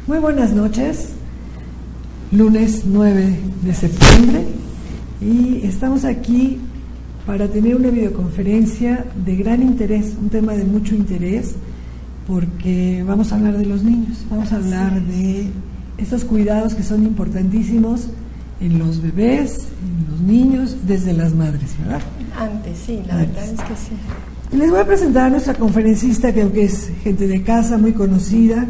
Muy buenas noches, lunes 9 de septiembre, y estamos aquí para tener una videoconferencia de gran interés, un tema de mucho interés, porque vamos a hablar de los niños, vamos a hablar de estos cuidados que son importantísimos en los bebés, en los niños, desde las madres, ¿verdad? Antes, sí, la verdad es que sí. Y les voy a presentar a nuestra conferencista, que aunque es gente de casa, muy conocida,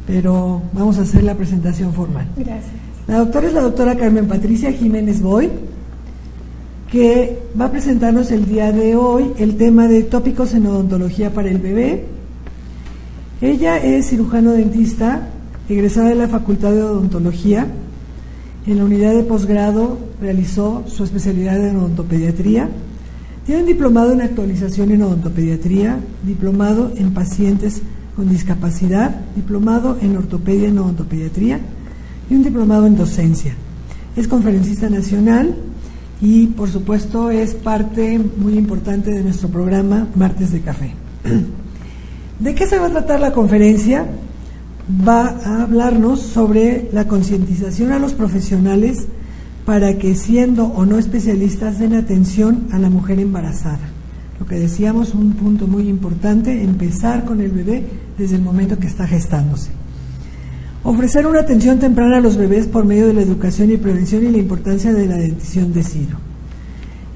pero vamos a hacer la presentación formal. Gracias. La doctora es la doctora Carmen Patricia Jiménez Boy, que va a presentarnos el día de hoy el tema de tópicos en odontología para el bebé. Ella es cirujano dentista, egresada de la Facultad de Odontología. En la unidad de posgrado realizó su especialidad en odontopediatría. Tiene un diplomado en actualización en odontopediatría, diplomado en pacientes con discapacidad, diplomado en ortopedia en odontopediatría y un diplomado en docencia. Es conferencista nacional y, por supuesto, es parte muy importante de nuestro programa Martes de Café. ¿De qué se va a tratar la conferencia? Va a hablarnos sobre la concientización a los profesionales para que, siendo o no especialistas, den atención a la mujer embarazada. Lo que decíamos, un punto muy importante, empezar con el bebé desde el momento que está gestándose. Ofrecer una atención temprana a los bebés por medio de la educación y prevención y la importancia de la dentición de Ciro.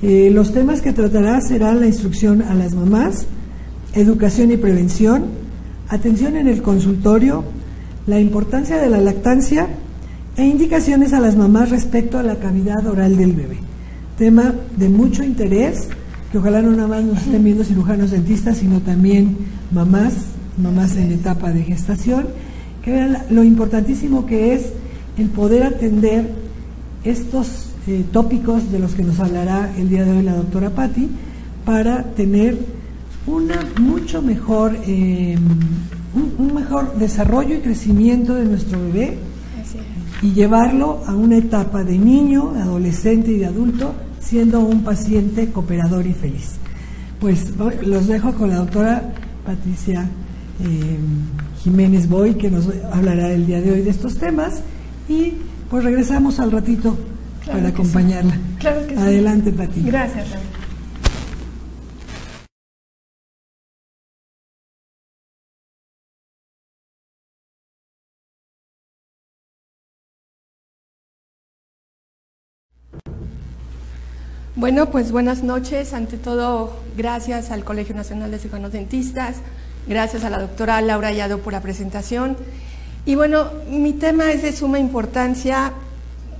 Los temas que tratará serán la instrucción a las mamás, educación y prevención, atención en el consultorio, la importancia de la lactancia e indicaciones a las mamás respecto a la cavidad oral del bebé. Tema de mucho interés, que ojalá no nada más nos estén viendo cirujanos dentistas, sino también mamás en etapa de gestación, que vean lo importantísimo que es el poder atender estos tópicos de los que nos hablará el día de hoy la doctora Patti, para tener una mucho mejor, un mejor desarrollo y crecimiento de nuestro bebé y llevarlo a una etapa de niño, de adolescente y de adulto, siendo un paciente cooperador y feliz. Pues los dejo con la doctora Patricia Jiménez Boy, que nos hablará el día de hoy de estos temas, y pues regresamos al ratito para acompañarla. Sí. Claro que Adelante, sí. Pati. Gracias, Raúl. Bueno, pues buenas noches. Ante todo, gracias al Colegio Nacional de Cirujanos Dentistas, gracias a la doctora Laura Ayado por la presentación. Y bueno, mi tema es de suma importancia,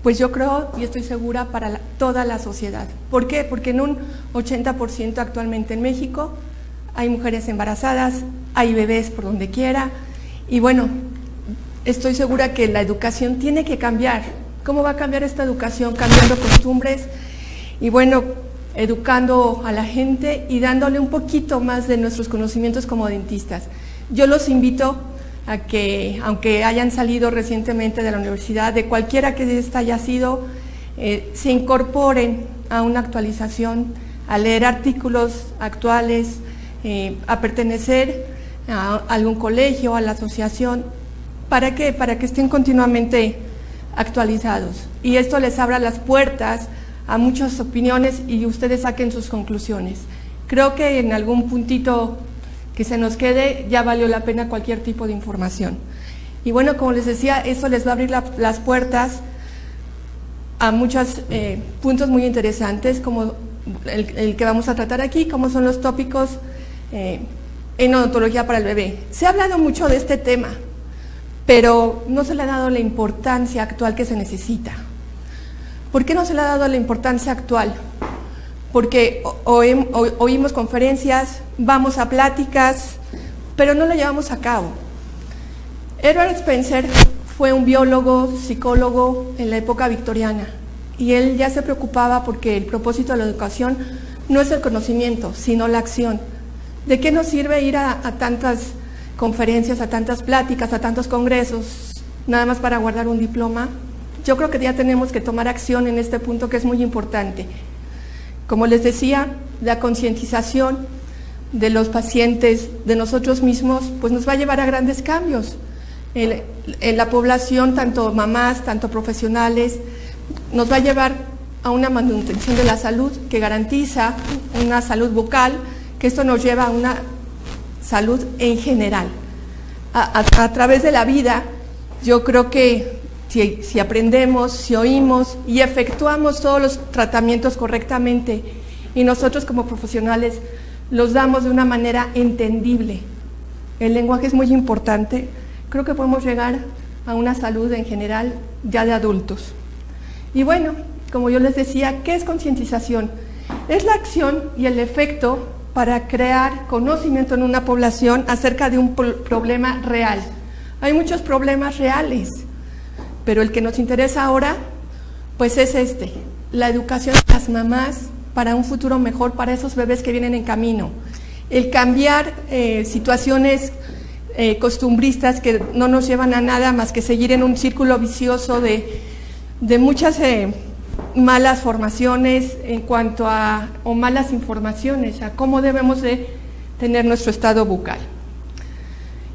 pues yo creo y estoy segura para toda la sociedad. ¿Por qué? Porque en un 80% actualmente en México hay mujeres embarazadas, hay bebés por donde quiera, y bueno, estoy segura que la educación tiene que cambiar. ¿Cómo va a cambiar esta educación? Cambiando costumbres y bueno, educando a la gente y dándole un poquito más de nuestros conocimientos como dentistas. Yo los invito a que, aunque hayan salido recientemente de la universidad, de cualquiera que esta haya sido, se incorporen a una actualización, a leer artículos actuales, a pertenecer a algún colegio, a la asociación. ¿Para qué? Para que estén continuamente actualizados. Y esto les abra las puertas a muchas opiniones y ustedes saquen sus conclusiones. Creo que en algún puntito que se nos quede ya valió la pena cualquier tipo de información. Y bueno, como les decía, eso les va a abrir las puertas a muchos puntos muy interesantes, como el que vamos a tratar aquí, como son los tópicos en odontología para el bebé. Se ha hablado mucho de este tema, pero no se le ha dado la importancia actual que se necesita. ¿Por qué no se le ha dado la importancia actual? Porque oímos conferencias, vamos a pláticas, pero no lo llevamos a cabo. Edward Spencer fue un biólogo, psicólogo en la época victoriana, y él ya se preocupaba porque el propósito de la educación no es el conocimiento, sino la acción. ¿De qué nos sirve ir a tantas conferencias, a tantas pláticas, a tantos congresos, nada más para guardar un diploma? Yo creo que ya tenemos que tomar acción en este punto, que es muy importante. Como les decía, la concientización de los pacientes, de nosotros mismos, pues nos va a llevar a grandes cambios. en la población, tanto mamás, tanto profesionales, nos va a llevar a una manutención de la salud que garantiza una salud bucal, que esto nos lleva a una salud en general. A través de la vida, yo creo que si aprendemos, si oímos y efectuamos todos los tratamientos correctamente y nosotros como profesionales los damos de una manera entendible, el lenguaje es muy importante, creo que podemos llegar a una salud en general ya de adultos. Y bueno, como yo les decía, ¿qué es concientización? Es la acción y el efecto para crear conocimiento en una población acerca de un problema real. Hay muchos problemas reales, pero el que nos interesa ahora, pues es la educación de las mamás para un futuro mejor para esos bebés que vienen en camino. El cambiar situaciones costumbristas que no nos llevan a nada más que seguir en un círculo vicioso de muchas malas formaciones en cuanto a, o malas informaciones a cómo debemos de tener nuestro estado bucal.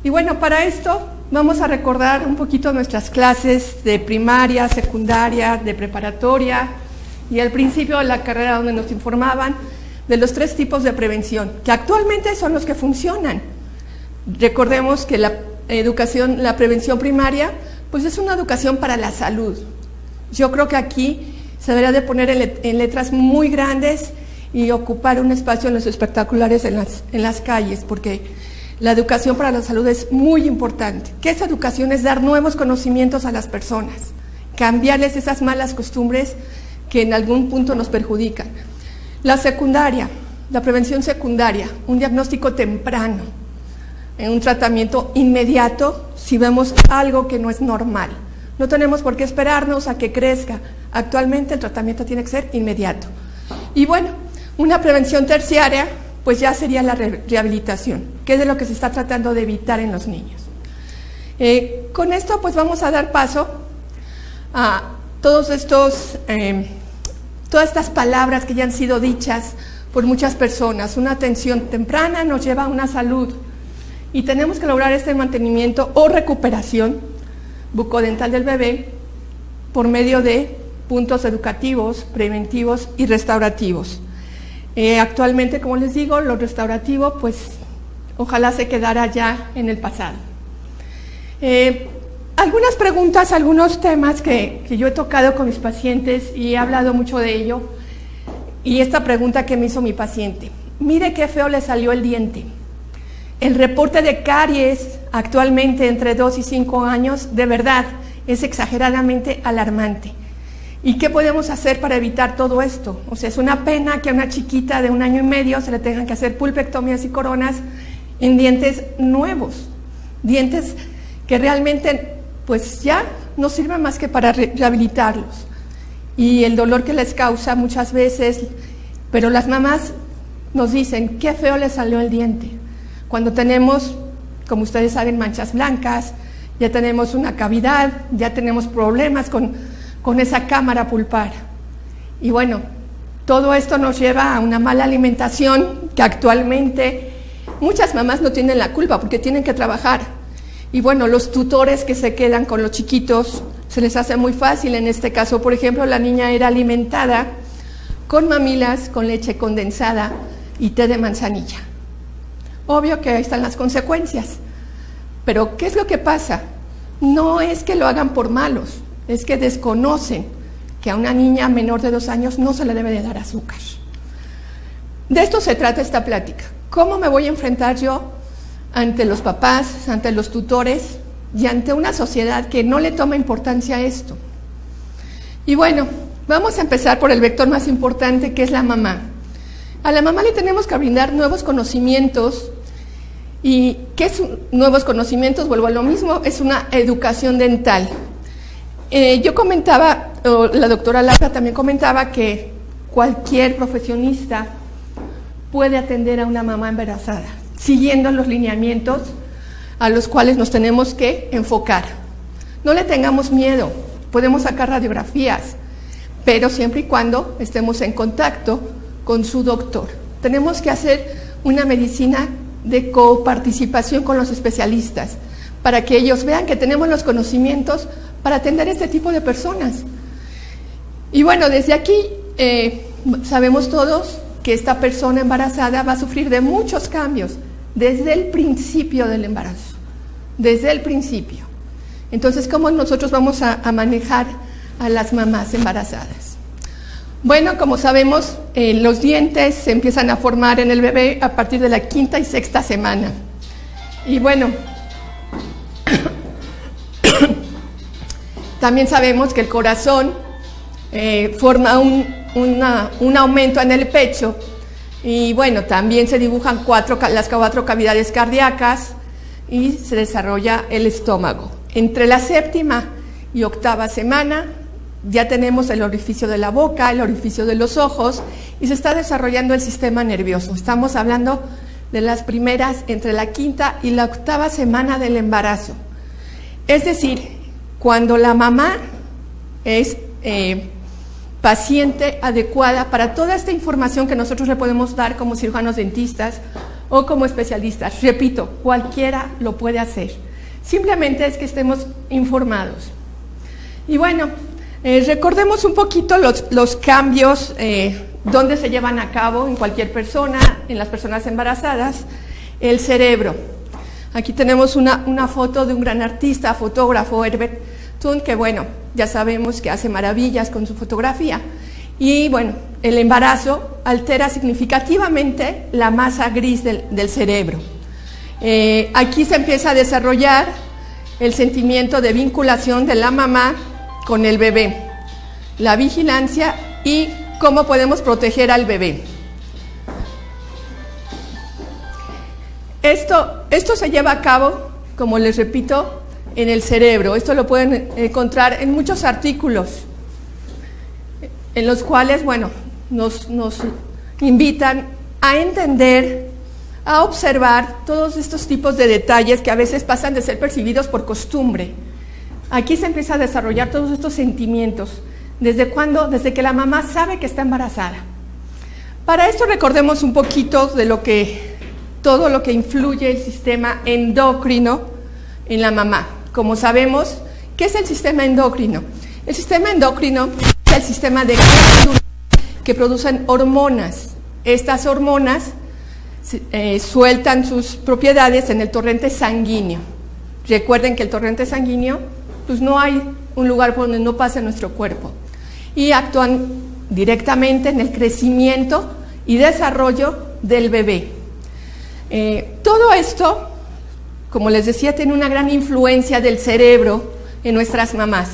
Y bueno, para esto vamos a recordar un poquito nuestras clases de primaria, secundaria, de preparatoria y al principio de la carrera donde nos informaban de los 3 tipos de prevención, que actualmente son los que funcionan. Recordemos que la prevención primaria, pues es una educación para la salud. Yo creo que aquí se debería de poner en letras muy grandes y ocupar un espacio en los espectaculares en las calles, porque la educación para la salud es muy importante. ¿Qué es educación? Es dar nuevos conocimientos a las personas, cambiarles esas malas costumbres que en algún punto nos perjudican. La secundaria, la prevención secundaria, un diagnóstico temprano, un tratamiento inmediato si vemos algo que no es normal. No tenemos por qué esperarnos a que crezca. Actualmente el tratamiento tiene que ser inmediato. Y bueno, una prevención terciaria, pues ya sería la rehabilitación, que es de lo que se está tratando de evitar en los niños. Con esto pues vamos a dar paso a todas estas palabras que ya han sido dichas por muchas personas. Una atención temprana nos lleva a una salud y tenemos que lograr este mantenimiento o recuperación bucodental del bebé por medio de puntos educativos, preventivos y restaurativos. Actualmente, como les digo, lo restaurativo, pues ojalá se quedara ya en el pasado. Algunas preguntas, algunos temas que yo he tocado con mis pacientes y he hablado mucho de ello, y esta pregunta que me hizo mi paciente: mire qué feo le salió el diente. El reporte de caries actualmente entre 2 y 5 años, de verdad, es exageradamente alarmante. ¿Y qué podemos hacer para evitar todo esto? O sea, es una pena que a una chiquita de 1 año y medio se le tengan que hacer pulpectomías y coronas en dientes nuevos, dientes que realmente pues ya no sirven más que para rehabilitarlos. Y el dolor que les causa muchas veces, pero las mamás nos dicen, qué feo le salió el diente. Cuando tenemos, como ustedes saben, manchas blancas, ya tenemos una cavidad, ya tenemos problemas con esa cámara pulpar. Y bueno, todo esto nos lleva a una mala alimentación que actualmente muchas mamás no tienen la culpa porque tienen que trabajar. Y bueno, los tutores que se quedan con los chiquitos se les hace muy fácil. En este caso, por ejemplo, la niña era alimentada con mamilas, con leche condensada y té de manzanilla. Obvio que ahí están las consecuencias. Pero ¿qué es lo que pasa? No es que lo hagan por malos, es que desconocen que a una niña menor de 2 años no se le debe de dar azúcar. De esto se trata esta plática. ¿Cómo me voy a enfrentar yo ante los papás, ante los tutores y ante una sociedad que no le toma importancia a esto? Y bueno, vamos a empezar por el vector más importante, que es la mamá. A la mamá le tenemos que brindar nuevos conocimientos. ¿Y qué es nuevos conocimientos? Vuelvo a lo mismo, es una educación dental. Yo comentaba, la doctora Laura también comentaba que cualquier profesionista puede atender a una mamá embarazada, siguiendo los lineamientos a los cuales nos tenemos que enfocar. No le tengamos miedo, podemos sacar radiografías, pero siempre y cuando estemos en contacto con su doctor. Tenemos que hacer una medicina de coparticipación con los especialistas, para que ellos vean que tenemos los conocimientos para atender a este tipo de personas. Y bueno, desde aquí sabemos todos que esta persona embarazada va a sufrir de muchos cambios desde el principio del embarazo, desde el principio. Entonces, ¿cómo nosotros vamos a manejar a las mamás embarazadas? Bueno, como sabemos, los dientes se empiezan a formar en el bebé a partir de la 5ª y 6ª semana. Y bueno, también sabemos que el corazón forma un aumento en el pecho, y bueno, también se dibujan las 4 cavidades cardíacas y se desarrolla el estómago. Entre la 7ª y 8ª semana ya tenemos el orificio de la boca, el orificio de los ojos, y se está desarrollando el sistema nervioso. Estamos hablando de las primeras, entre la 5ª y la 8ª semana del embarazo. Es decir, cuando la mamá es paciente adecuada para toda esta información que nosotros le podemos dar como cirujanos dentistas o como especialistas. Repito, cualquiera lo puede hacer. Simplemente es que estemos informados. Y bueno, recordemos un poquito los cambios donde se llevan a cabo en cualquier persona, en las personas embarazadas. El cerebro. Aquí tenemos una foto de un gran artista, fotógrafo, Herbert Thun, que bueno, ya sabemos que hace maravillas con su fotografía. Y bueno, el embarazo altera significativamente la masa gris del cerebro. Aquí se empieza a desarrollar el sentimiento de vinculación de la mamá con el bebé, la vigilancia y cómo podemos proteger al bebé. Esto se lleva a cabo, como les repito, en el cerebro. Esto lo pueden encontrar en muchos artículos, en los cuales, bueno, nos invitan a entender, a observar todos estos tipos de detalles que a veces pasan de ser percibidos por costumbre. Aquí se empieza a desarrollar todos estos sentimientos. ¿Desde cuándo? Desde que la mamá sabe que está embarazada. Para esto recordemos un poquito de todo lo que influye el sistema endocrino en la mamá. Como sabemos, ¿qué es el sistema endocrino? El sistema endocrino es el sistema de glándulas que producen hormonas. Estas hormonas sueltan sus propiedades en el torrente sanguíneo. Recuerden que el torrente sanguíneo, pues no hay un lugar por donde no pase nuestro cuerpo. Y actúan directamente en el crecimiento y desarrollo del bebé. Todo esto, como les decía, tiene una gran influencia del cerebro en nuestras mamás.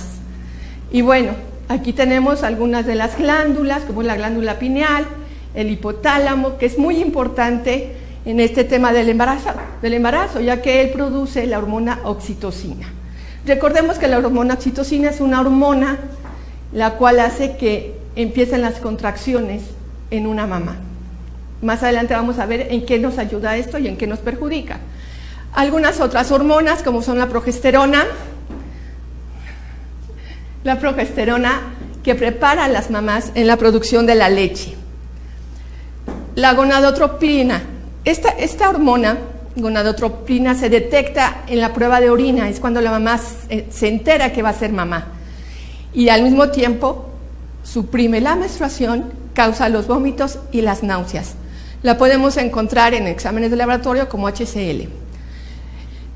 Y bueno, aquí tenemos algunas de las glándulas, como la glándula pineal, el hipotálamo, que es muy importante en este tema del embarazo, ya que él produce la hormona oxitocina. Recordemos que la hormona oxitocina es una hormona la cual hace que empiecen las contracciones en una mamá. Más adelante vamos a ver en qué nos ayuda esto y en qué nos perjudica. Algunas otras hormonas, como son la progesterona que prepara a las mamás en la producción de la leche. La gonadotropina. Esta hormona, gonadotropina, se detecta en la prueba de orina, es cuando la mamá se entera que va a ser mamá. Y al mismo tiempo suprime la menstruación, causa los vómitos y las náuseas. La podemos encontrar en exámenes de laboratorio como HCl.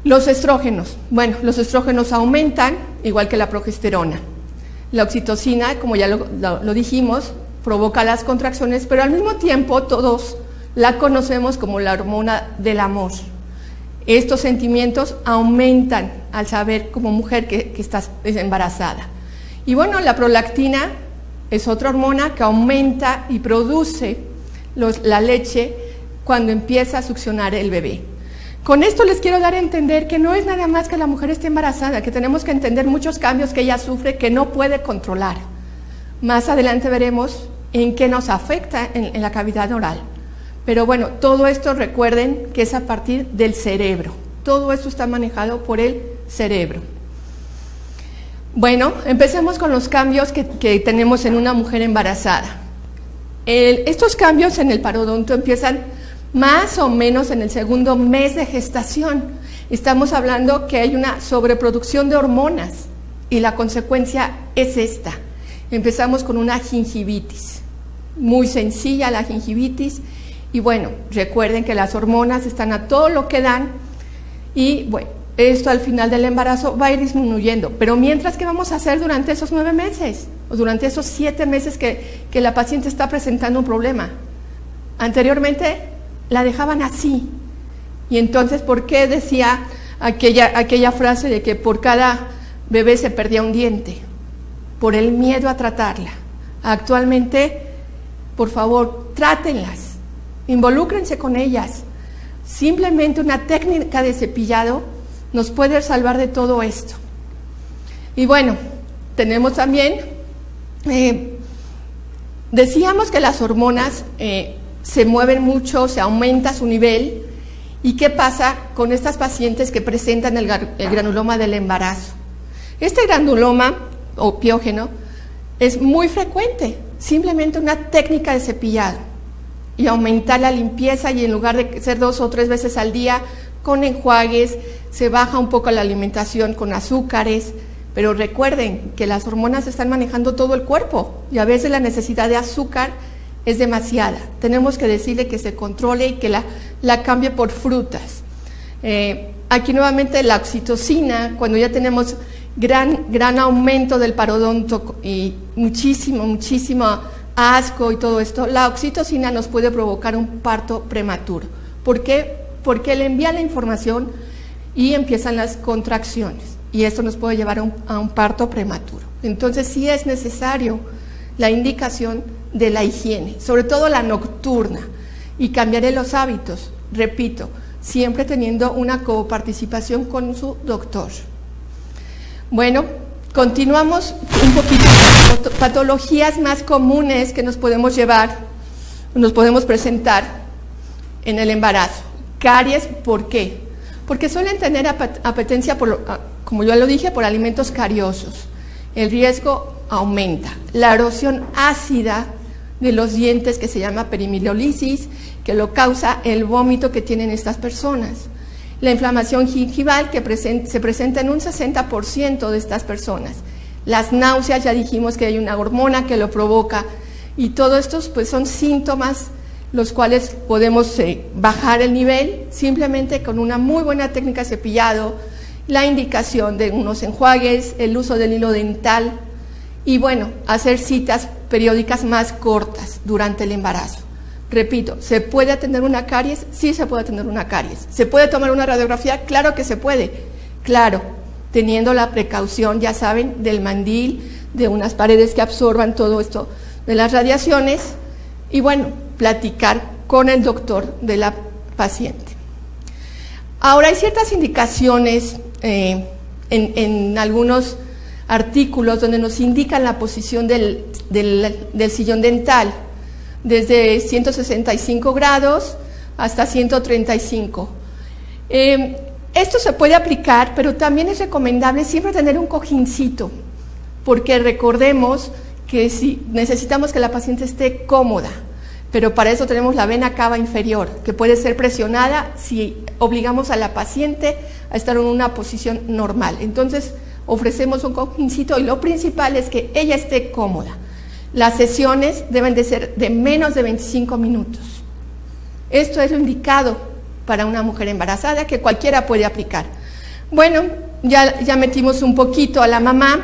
Los estrógenos. Bueno, los estrógenos aumentan, igual que la progesterona. La oxitocina, como ya lo dijimos, provoca las contracciones, pero al mismo tiempo todos la conocemos como la hormona del amor. Estos sentimientos aumentan al saber como mujer que estás embarazada. Y bueno, la prolactina es otra hormona que aumenta y produce la leche cuando empieza a succionar el bebé. Con esto les quiero dar a entender que no es nada más que la mujer esté embarazada, que tenemos que entender muchos cambios que ella sufre que no puede controlar. Más adelante veremos en qué nos afecta en la cavidad oral. Pero bueno, todo esto recuerden que es a partir del cerebro. Todo esto está manejado por el cerebro. Bueno, empecemos con los cambios que tenemos en una mujer embarazada. Estos cambios en el parodonto empiezan más o menos en el segundo mes de gestación. estamos hablando que hay una sobreproducción de hormonas y la consecuencia es esta. Empezamos con una gingivitis, muy sencilla la gingivitis, y bueno, recuerden que las hormonas están a todo lo que dan, y bueno, esto al final del embarazo va a ir disminuyendo. Pero mientras, ¿qué vamos a hacer durante esos 9 meses? O durante esos 7 meses que la paciente está presentando un problema. Anteriormente la dejaban así. Y entonces, ¿por qué decía aquella frase de que por cada bebé se perdía un diente? Por el miedo a tratarla. Actualmente, por favor, trátenlas, involúcrense con ellas. Simplemente una técnica de cepillado nos puede salvar de todo esto. Y bueno, tenemos también, decíamos que las hormonas se mueven mucho, se aumenta su nivel. ¿Y qué pasa con estas pacientes que presentan el granuloma del embarazo? Este granuloma o piógeno es muy frecuente, simplemente una técnica de cepillado y aumentar la limpieza, y en lugar de ser 2 o 3 veces al día con enjuagues, se baja un poco la alimentación con azúcares, pero recuerden que las hormonas están manejando todo el cuerpo y a veces la necesidad de azúcar es demasiada. Tenemos que decirle que se controle y que la cambie por frutas. Aquí nuevamente la oxitocina, cuando ya tenemos gran aumento del parodonto y muchísimo asco y todo esto, la oxitocina nos puede provocar un parto prematuro. ¿Por qué? Porque le envía la información y empiezan las contracciones, y esto nos puede llevar a un parto prematuro. Entonces sí es necesario la indicación de la higiene, sobre todo la nocturna, y cambiaré los hábitos, repito, siempre teniendo una coparticipación con su doctor. Bueno, continuamos un poquito con patologías más comunes que nos podemos presentar en el embarazo. Caries, ¿por qué? Porque suelen tener apetencia, como yo lo dije, por alimentos cariosos. El riesgo aumenta. La erosión ácida de los dientes, que se llama perimilolisis, que lo causa el vómito que tienen estas personas. La inflamación gingival, que se presenta en un 60% de estas personas. Las náuseas, ya dijimos que hay una hormona que lo provoca, y todos estos pues son síntomas los cuales podemos bajar el nivel simplemente con una muy buena técnica de cepillado, la indicación de unos enjuagues, el uso del hilo dental y bueno, hacer citas periódicas más cortas durante el embarazo. Repito, ¿se puede atender una caries? Sí se puede atender una caries. ¿Se puede tomar una radiografía? Claro que se puede, claro, teniendo la precaución, ya saben, del mandil, de unas paredes que absorban todo esto de las radiaciones y bueno, platicar con el doctor de la paciente. Ahora hay ciertas indicaciones en algunos artículos donde nos indican la posición del sillón dental, desde 165 grados hasta 135. Esto se puede aplicar, pero también es recomendable siempre tener un cojincito, porque recordemos que si necesitamos que la paciente esté cómoda, pero para eso tenemos la vena cava inferior, que puede ser presionada si obligamos a la paciente a estar en una posición normal. Entonces, ofrecemos un cojincito y lo principal es que ella esté cómoda. Las sesiones deben de ser de menos de 25 minutos. Esto es lo indicado para una mujer embarazada que cualquiera puede aplicar. Bueno, ya metimos un poquito a la mamá,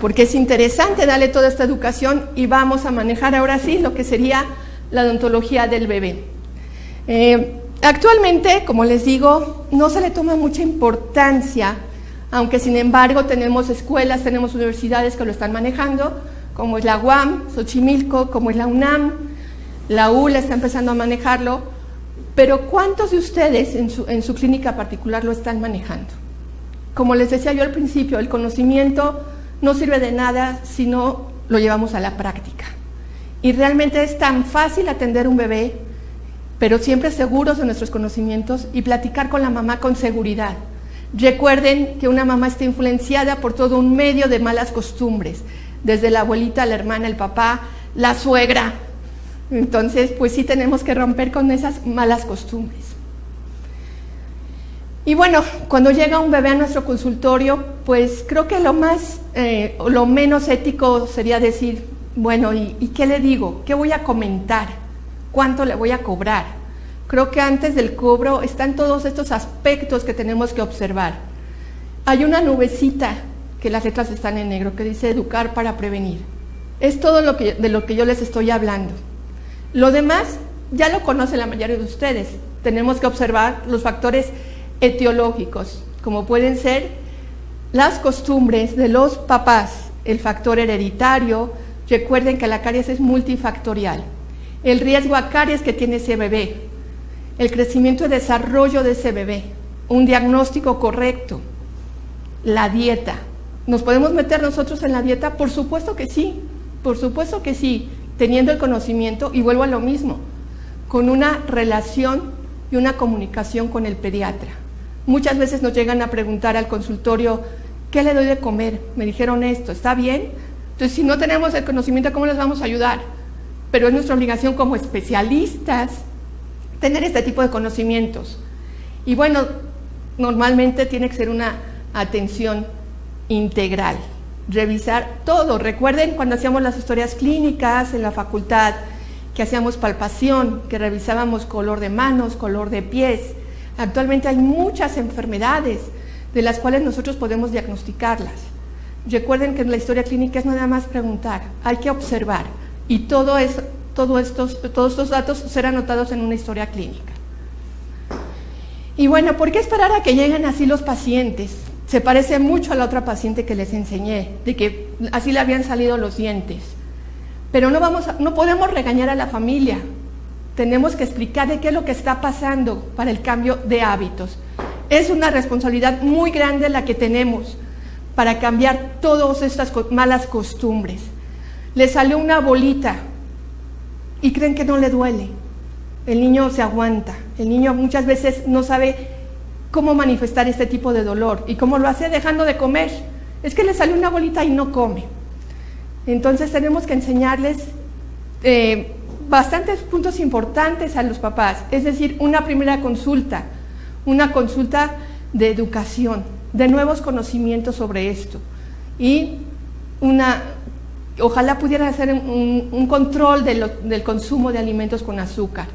porque es interesante darle toda esta educación y vamos a manejar ahora sí lo que sería la odontología del bebé. Actualmente, como les digo, no se le toma mucha importancia, aunque sin embargo tenemos escuelas, tenemos universidades que lo están manejando, como es la UAM, Xochimilco, como es la UNAM, la ULA está empezando a manejarlo, pero ¿cuántos de ustedes en su clínica particular lo están manejando? Como les decía yo al principio, el conocimiento no sirve de nada si no lo llevamos a la práctica. Y realmente es tan fácil atender un bebé, pero siempre seguros de nuestros conocimientos y platicar con la mamá con seguridad. Recuerden que una mamá está influenciada por todo un medio de malas costumbres, desde la abuelita, la hermana, el papá, la suegra. Entonces, pues sí tenemos que romper con esas malas costumbres. Y bueno, cuando llega un bebé a nuestro consultorio, pues creo que lo menos ético sería decir, bueno, ¿y qué le digo? ¿Qué voy a comentar? ¿Cuánto le voy a cobrar? Creo que antes del cobro están todos estos aspectos que tenemos que observar. Hay una nubecita, que las letras están en negro, que dice educar para prevenir. Es todo de lo que yo les estoy hablando. Lo demás ya lo conoce la mayoría de ustedes. Tenemos que observar los factores etiológicos, como pueden ser las costumbres de los papás, el factor hereditario. Recuerden que la caries es multifactorial. El riesgo a caries que tiene ese bebé, el crecimiento y desarrollo de ese bebé, un diagnóstico correcto, la dieta. ¿Nos podemos meter nosotros en la dieta? Por supuesto que sí, teniendo el conocimiento, y vuelvo a lo mismo, con una relación y una comunicación con el pediatra. Muchas veces nos llegan a preguntar al consultorio, ¿qué le doy de comer? Me dijeron esto, ¿está bien? Entonces, si no tenemos el conocimiento, ¿cómo les vamos a ayudar? Pero es nuestra obligación como especialistas tener este tipo de conocimientos. Y bueno, normalmente tiene que ser una atención integral, revisar todo. Recuerden cuando hacíamos las historias clínicas en la facultad, que hacíamos palpación, que revisábamos color de manos, color de pies. Actualmente hay muchas enfermedades de las cuales nosotros podemos diagnosticarlas. Recuerden que en la historia clínica es nada más preguntar, hay que observar, y todos estos datos serán anotados en una historia clínica. Y bueno, ¿por qué esperar a que lleguen así los pacientes? Se parece mucho a la otra paciente que les enseñé, de que así le habían salido los dientes. Pero no podemos regañar a la familia. Tenemos que explicar de qué es lo que está pasando para el cambio de hábitos. Es una responsabilidad muy grande la que tenemos para cambiar todas estas malas costumbres. Le salió una bolita y creen que no le duele. El niño se aguanta. El niño muchas veces no sabe cómo manifestar este tipo de dolor. ¿Y cómo lo hace? Dejando de comer. Es que le salió una bolita y no come. Entonces tenemos que enseñarles bastantes puntos importantes a los papás. Es decir, una primera consulta, una consulta de educación, de nuevos conocimientos sobre esto. Y ojalá pudieran hacer un control del consumo de alimentos con azúcar.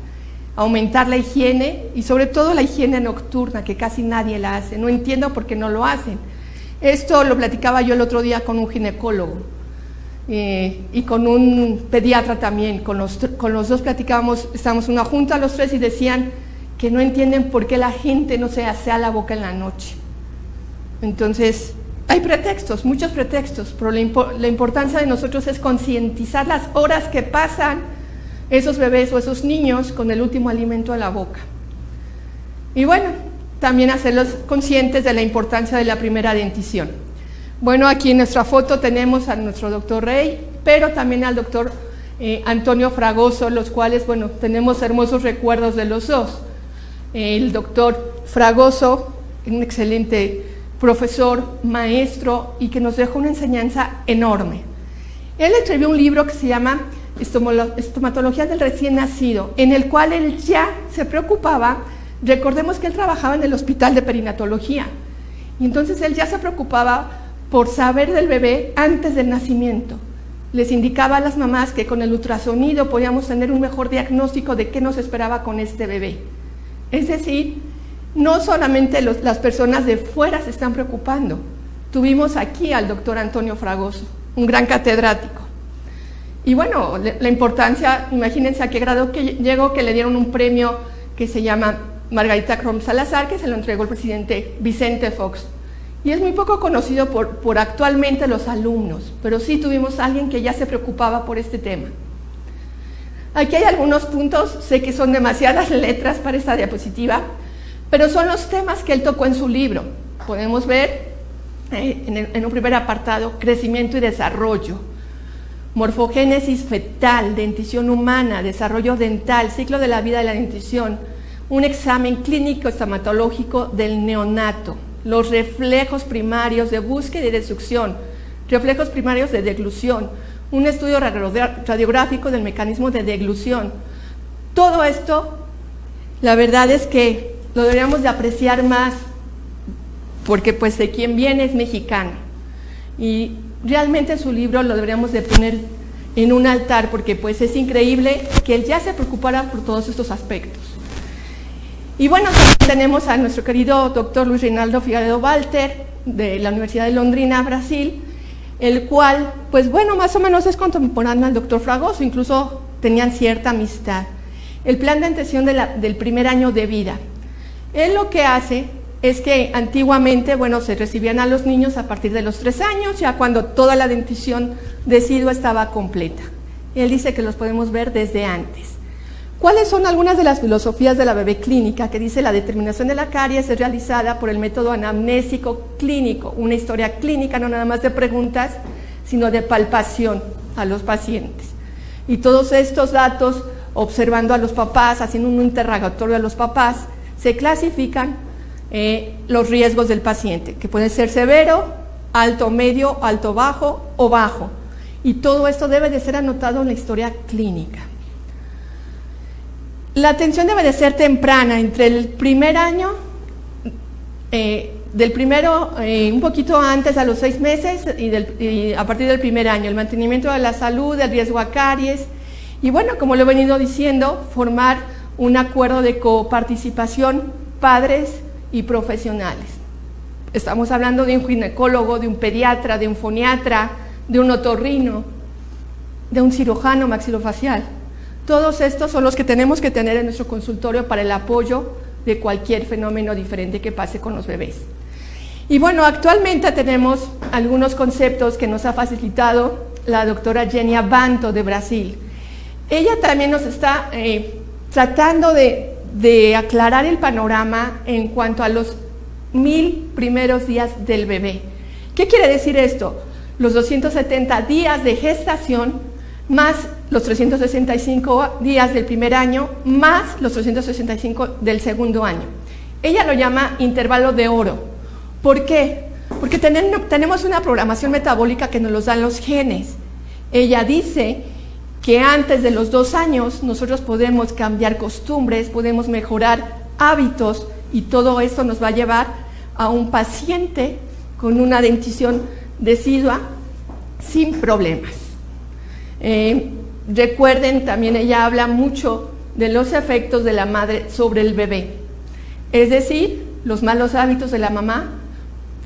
Aumentar la higiene y sobre todo la higiene nocturna, que casi nadie la hace. No entiendo por qué no lo hacen. Esto lo platicaba yo el otro día con un ginecólogo y con un pediatra también. Con los dos platicábamos, estábamos en una junta los tres y decían que no entienden por qué la gente no se asea la boca en la noche. Entonces, hay pretextos, muchos pretextos, pero la importancia de nosotros es concientizar las horas que pasan esos bebés o esos niños con el último alimento a la boca. Y bueno, también hacerlos conscientes de la importancia de la primera dentición. Bueno, aquí en nuestra foto tenemos a nuestro doctor Rey, pero también al doctor Antonio Fragoso, los cuales, bueno, tenemos hermosos recuerdos de los dos. El doctor Fragoso, un excelente profesor, maestro, y que nos dejó una enseñanza enorme. Él escribió un libro que se llama Estomatología del recién nacido, en el cual él ya se preocupaba. Recordemos que él trabajaba en el hospital de perinatología, y entonces él ya se preocupaba por saber del bebé antes del nacimiento. Les indicaba a las mamás que con el ultrasonido podíamos tener un mejor diagnóstico de qué nos esperaba con este bebé. Es decir, no solamente las personas de fuera se están preocupando. Tuvimos aquí al doctor Antonio Fragoso, un gran catedrático. Y bueno, la importancia, imagínense a qué grado que llegó, que le dieron un premio que se llama Margarita Crom Salazar, que se lo entregó el presidente Vicente Fox. Y es muy poco conocido por actualmente los alumnos, pero sí tuvimos a alguien que ya se preocupaba por este tema. Aquí hay algunos puntos, sé que son demasiadas letras para esta diapositiva, pero son los temas que él tocó en su libro. Podemos ver en un primer apartado, crecimiento y desarrollo, morfogénesis fetal, dentición humana, desarrollo dental, ciclo de la vida de la dentición, un examen clínico estomatológico del neonato, los reflejos primarios de búsqueda y destrucción, reflejos primarios de deglución, un estudio radiográfico del mecanismo de deglución. Todo esto, la verdad es que lo deberíamos de apreciar más porque pues de quien viene es mexicano. Y realmente su libro lo deberíamos de poner en un altar, porque pues es increíble que él ya se preocupara por todos estos aspectos. Y bueno, también tenemos a nuestro querido doctor Luis Reinaldo Figueiredo Walter, de la Universidad de Londrina, Brasil, el cual, pues bueno, más o menos es contemporáneo al doctor Fragoso, incluso tenían cierta amistad. El plan de atención del primer año de vida. Él lo que hace es que antiguamente, bueno, se recibían a los niños a partir de los 3 años, ya cuando toda la dentición decidua estaba completa. Él dice que los podemos ver desde antes. ¿Cuáles son algunas de las filosofías de la bebé clínica? Que dice: la determinación de la caries es realizada por el método anamnésico clínico, una historia clínica, no nada más de preguntas, sino de palpación a los pacientes. Y todos estos datos, observando a los papás, haciendo un interrogatorio a los papás, se clasifican los riesgos del paciente, que puede ser severo, alto, medio, alto, bajo o bajo. Y todo esto debe de ser anotado en la historia clínica. La atención debe de ser temprana, entre el primer año, del primero, un poquito antes, a los 6 meses, y a partir del primer año, el mantenimiento de la salud, el riesgo a caries, y bueno, como lo he venido diciendo, formar un acuerdo de coparticipación, padres y profesionales. Estamos hablando de un ginecólogo, de un pediatra, de un foniatra, de un otorrino, de un cirujano maxilofacial. Todos estos son los que tenemos que tener en nuestro consultorio para el apoyo de cualquier fenómeno diferente que pase con los bebés. Y bueno, actualmente tenemos algunos conceptos que nos ha facilitado la doctora Jenny Abanto de Brasil. Ella también nos está tratando de aclarar el panorama en cuanto a los 1000 primeros días del bebé. ¿Qué quiere decir esto? Los 270 días de gestación más los 365 días del primer año, más los 365 del segundo año. Ella lo llama intervalo de oro. ¿Por qué? Porque tenemos una programación metabólica que nos los dan los genes. Ella dice que antes de los 2 años nosotros podemos cambiar costumbres, podemos mejorar hábitos, y todo esto nos va a llevar a un paciente con una dentición decidua sin problemas. Recuerden, también ella habla mucho de los efectos de la madre sobre el bebé, es decir, los malos hábitos de la mamá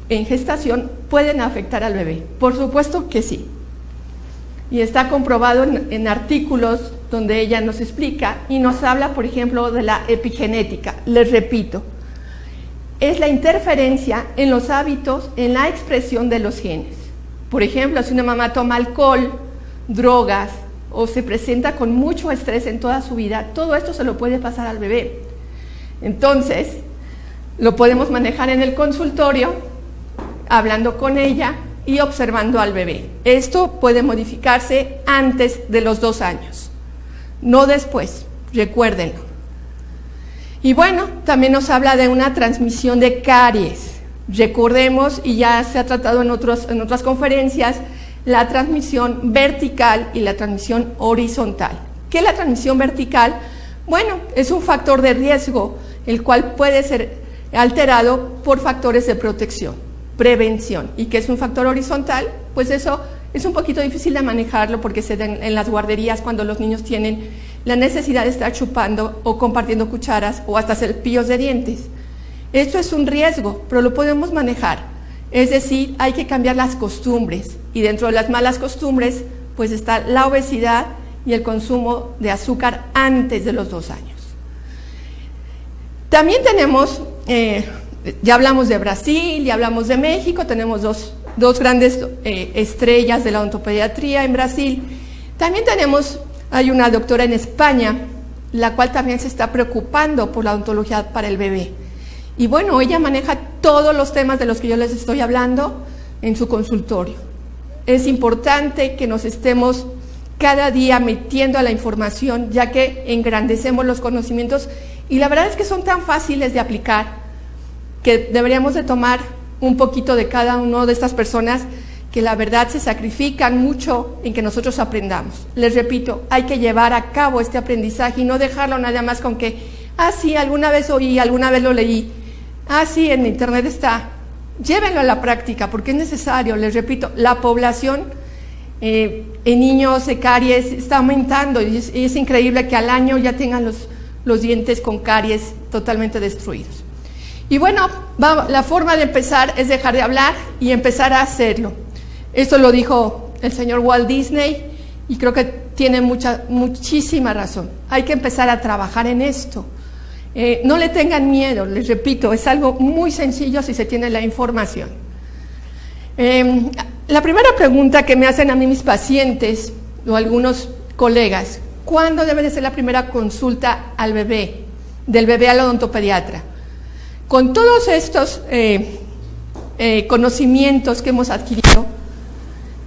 en gestación pueden afectar al bebé. Por supuesto que sí, y está comprobado en artículos donde ella nos explica y nos habla, por ejemplo, de la epigenética. Les repito, es la interferencia en los hábitos, en la expresión de los genes. Por ejemplo, si una mamá toma alcohol, drogas, o se presenta con mucho estrés en toda su vida, todo esto se lo puede pasar al bebé. Entonces, lo podemos manejar en el consultorio, hablando con ella y observando al bebé. Esto puede modificarse antes de los 2 años, no después, recuérdenlo. Y bueno, también nos habla de una transmisión de caries. Recordemos, y ya se ha tratado en otras conferencias, la transmisión vertical y la transmisión horizontal. ¿Qué es la transmisión vertical? Bueno, es un factor de riesgo, el cual puede ser alterado por factores de protección, prevención. ¿Y qué es un factor horizontal? Pues eso es un poquito difícil de manejarlo, porque se da en las guarderías cuando los niños tienen la necesidad de estar chupando o compartiendo cucharas o hasta cepillos de dientes. Esto es un riesgo, pero lo podemos manejar. Es decir, hay que cambiar las costumbres, y dentro de las malas costumbres pues está la obesidad y el consumo de azúcar antes de los 2 años. También tenemos, ya hablamos de Brasil, ya hablamos de México, tenemos dos grandes estrellas de la odontopediatría en Brasil. También hay una doctora en España, la cual también se está preocupando por la odontología para el bebé. Y bueno, ella maneja todos los temas de los que yo les estoy hablando en su consultorio. Es importante que nos estemos cada día metiendo a la información, ya que engrandecemos los conocimientos, y la verdad es que son tan fáciles de aplicar que deberíamos de tomar un poquito de cada una de estas personas que la verdad se sacrifican mucho en que nosotros aprendamos. Les repito, hay que llevar a cabo este aprendizaje y no dejarlo nada más con que, sí, alguna vez oí, alguna vez lo leí, sí, en internet está. llévenlo a la práctica porque es necesario. Les repito, la población en niños de caries está aumentando y es increíble que al año ya tengan los dientes con caries totalmente destruidos. Y bueno, la forma de empezar es dejar de hablar y empezar a hacerlo. Esto lo dijo el señor Walt Disney y creo que tiene muchísima razón. Hay que empezar a trabajar en esto. No le tengan miedo, les repito, es algo muy sencillo si se tiene la información. La primera pregunta que me hacen a mí mis pacientes o algunos colegas, ¿cuándo debe de ser la primera consulta al bebé, del bebé al odontopediatra? Con todos estos conocimientos que hemos adquirido,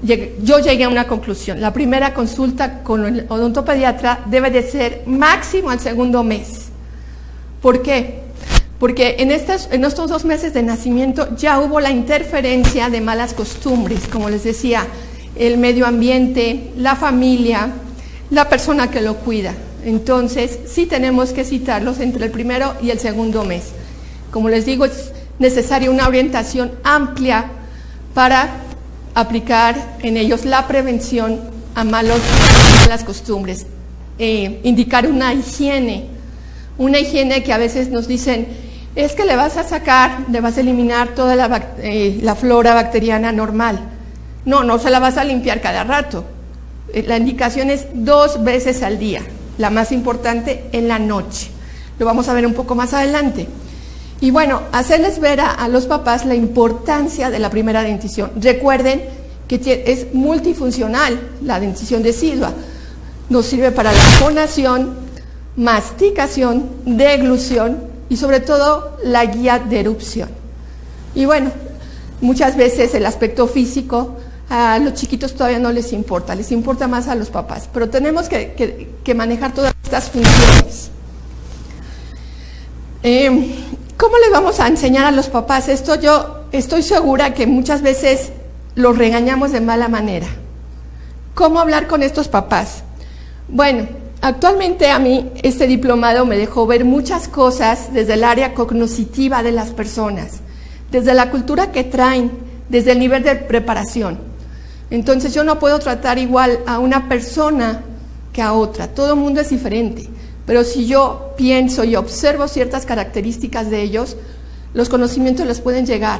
yo llegué a una conclusión. La primera consulta con el odontopediatra debe de ser máximo al segundo mes. ¿Por qué? Porque en estos 2 meses de nacimiento ya hubo la interferencia de malas costumbres, como les decía, el medio ambiente, la familia, la persona que lo cuida. Entonces, sí tenemos que citarlos entre el primero y el segundo mes. Como les digo, es necesaria una orientación amplia para aplicar en ellos la prevención a malas costumbres, indicar una higiene que a veces nos dicen, es que le vas a eliminar toda la flora bacteriana normal. No se la vas a limpiar cada rato. La indicación es 2 veces al día, la más importante en la noche. Lo vamos a ver un poco más adelante. Y bueno, hacerles ver a los papás la importancia de la primera dentición. Recuerden que es multifuncional la dentición decidua. Nos sirve para la fonación, masticación, deglución y sobre todo la guía de erupción. Y bueno, muchas veces el aspecto físico a los chiquitos todavía no les importa más a los papás, pero tenemos que manejar todas estas funciones. ¿Cómo les vamos a enseñar a los papás esto? Yo estoy segura que muchas veces los regañamos de mala manera. ¿Cómo hablar con estos papás? Bueno, actualmente a mí este diplomado me dejó ver muchas cosas desde el área cognitiva de las personas, desde la cultura que traen, desde el nivel de preparación. Entonces yo no puedo tratar igual a una persona que a otra, todo el mundo es diferente. Pero si yo pienso y observo ciertas características de ellos, los conocimientos les pueden llegar.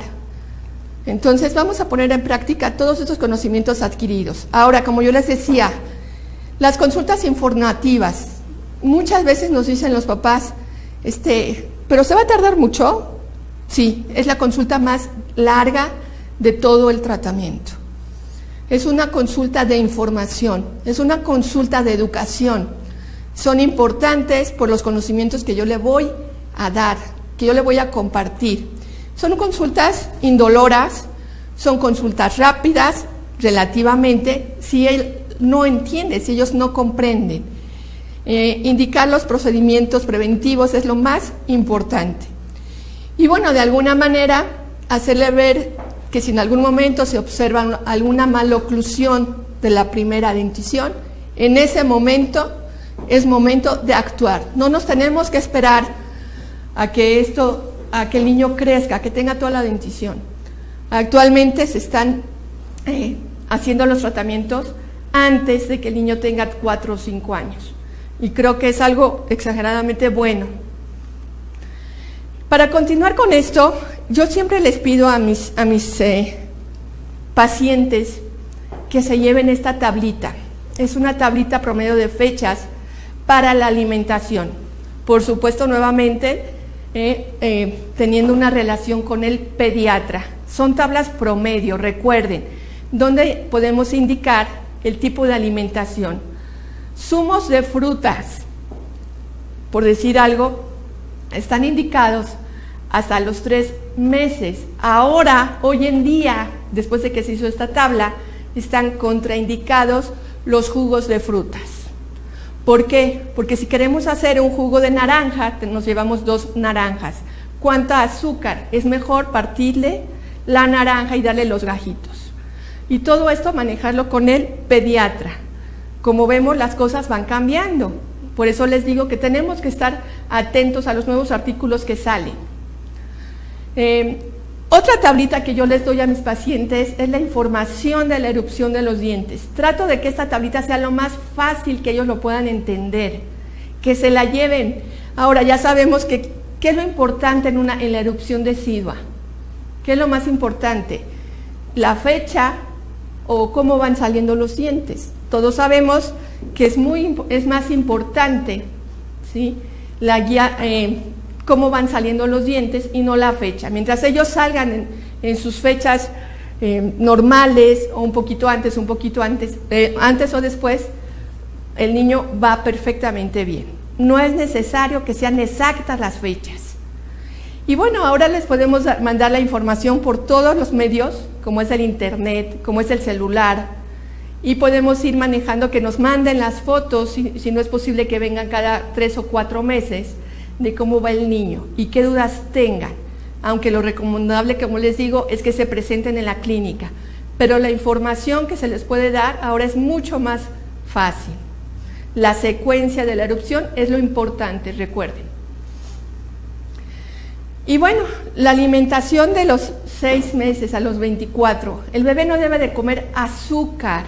Entonces vamos a poner en práctica todos estos conocimientos adquiridos. Ahora, como yo les decía, las consultas informativas, muchas veces nos dicen los papás, ¿pero se va a tardar mucho? Sí, es la consulta más larga de todo el tratamiento. Es una consulta de información, es una consulta de educación. Son importantes por los conocimientos que yo le voy a dar, que yo le voy a compartir. Son consultas indoloras, son consultas rápidas, relativamente, si él no entiende, si ellos no comprenden. Indicar los procedimientos preventivos es lo más importante. Y bueno, de alguna manera, hacerle ver que si en algún momento se observa alguna maloclusión de la primera dentición, en ese momento es momento de actuar. No nos tenemos que esperar a que el niño crezca, a que tenga toda la dentición. Actualmente se están haciendo los tratamientos antes de que el niño tenga 4 o 5 años. Y creo que es algo exageradamente bueno. Para continuar con esto, yo siempre les pido a mis pacientes que se lleven esta tablita. Es una tablita promedio de fechas para la alimentación. Por supuesto, nuevamente, teniendo una relación con el pediatra. Son tablas promedio, recuerden, donde podemos indicar el tipo de alimentación. Zumos de frutas, por decir algo, están indicados hasta los 3 meses. Ahora, hoy en día, después de que se hizo esta tabla, están contraindicados los jugos de frutas. ¿Por qué? Porque si queremos hacer un jugo de naranja, nos llevamos 2 naranjas. ¿Cuánta azúcar? Es mejor partirle la naranja y darle los gajitos. Y todo esto manejarlo con el pediatra. Como vemos, las cosas van cambiando. Por eso les digo que tenemos que estar atentos a los nuevos artículos que salen. Otra tablita que yo les doy a mis pacientes es la información de la erupción de los dientes. Trato de que esta tablita sea lo más fácil que ellos lo puedan entender, que se la lleven. Ahora ya sabemos qué es lo importante en la erupción decidua. ¿Qué es lo más importante? La fecha o cómo van saliendo los dientes. Todos sabemos que es más importante, ¿sí?, la guía, cómo van saliendo los dientes y no la fecha. Mientras ellos salgan en sus fechas normales o un poquito antes o después, el niño va perfectamente bien. No es necesario que sean exactas las fechas. Y bueno, ahora les podemos mandar la información por todos los medios, como es el internet, como es el celular, y podemos ir manejando que nos manden las fotos, si no es posible que vengan cada 3 o 4 meses, de cómo va el niño y qué dudas tengan, aunque lo recomendable, como les digo, es que se presenten en la clínica, pero la información que se les puede dar ahora es mucho más fácil. La secuencia de la erupción es lo importante, recuerden. Y bueno, la alimentación de los 6 meses a los 24, el bebé no debe de comer azúcar.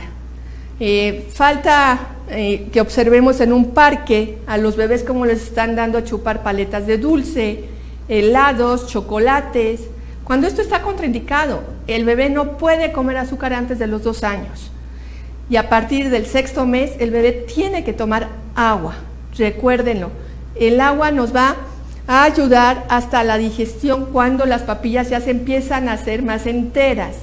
Falta que observemos en un parque a los bebés cómo les están dando a chupar paletas de dulce, helados, chocolates, cuando esto está contraindicado. El bebé no puede comer azúcar antes de los 2 años. Y a partir del 6º mes, el bebé tiene que tomar agua. Recuérdenlo, el agua nos va a ayudar hasta la digestión cuando las papillas ya se empiezan a hacer más enteras.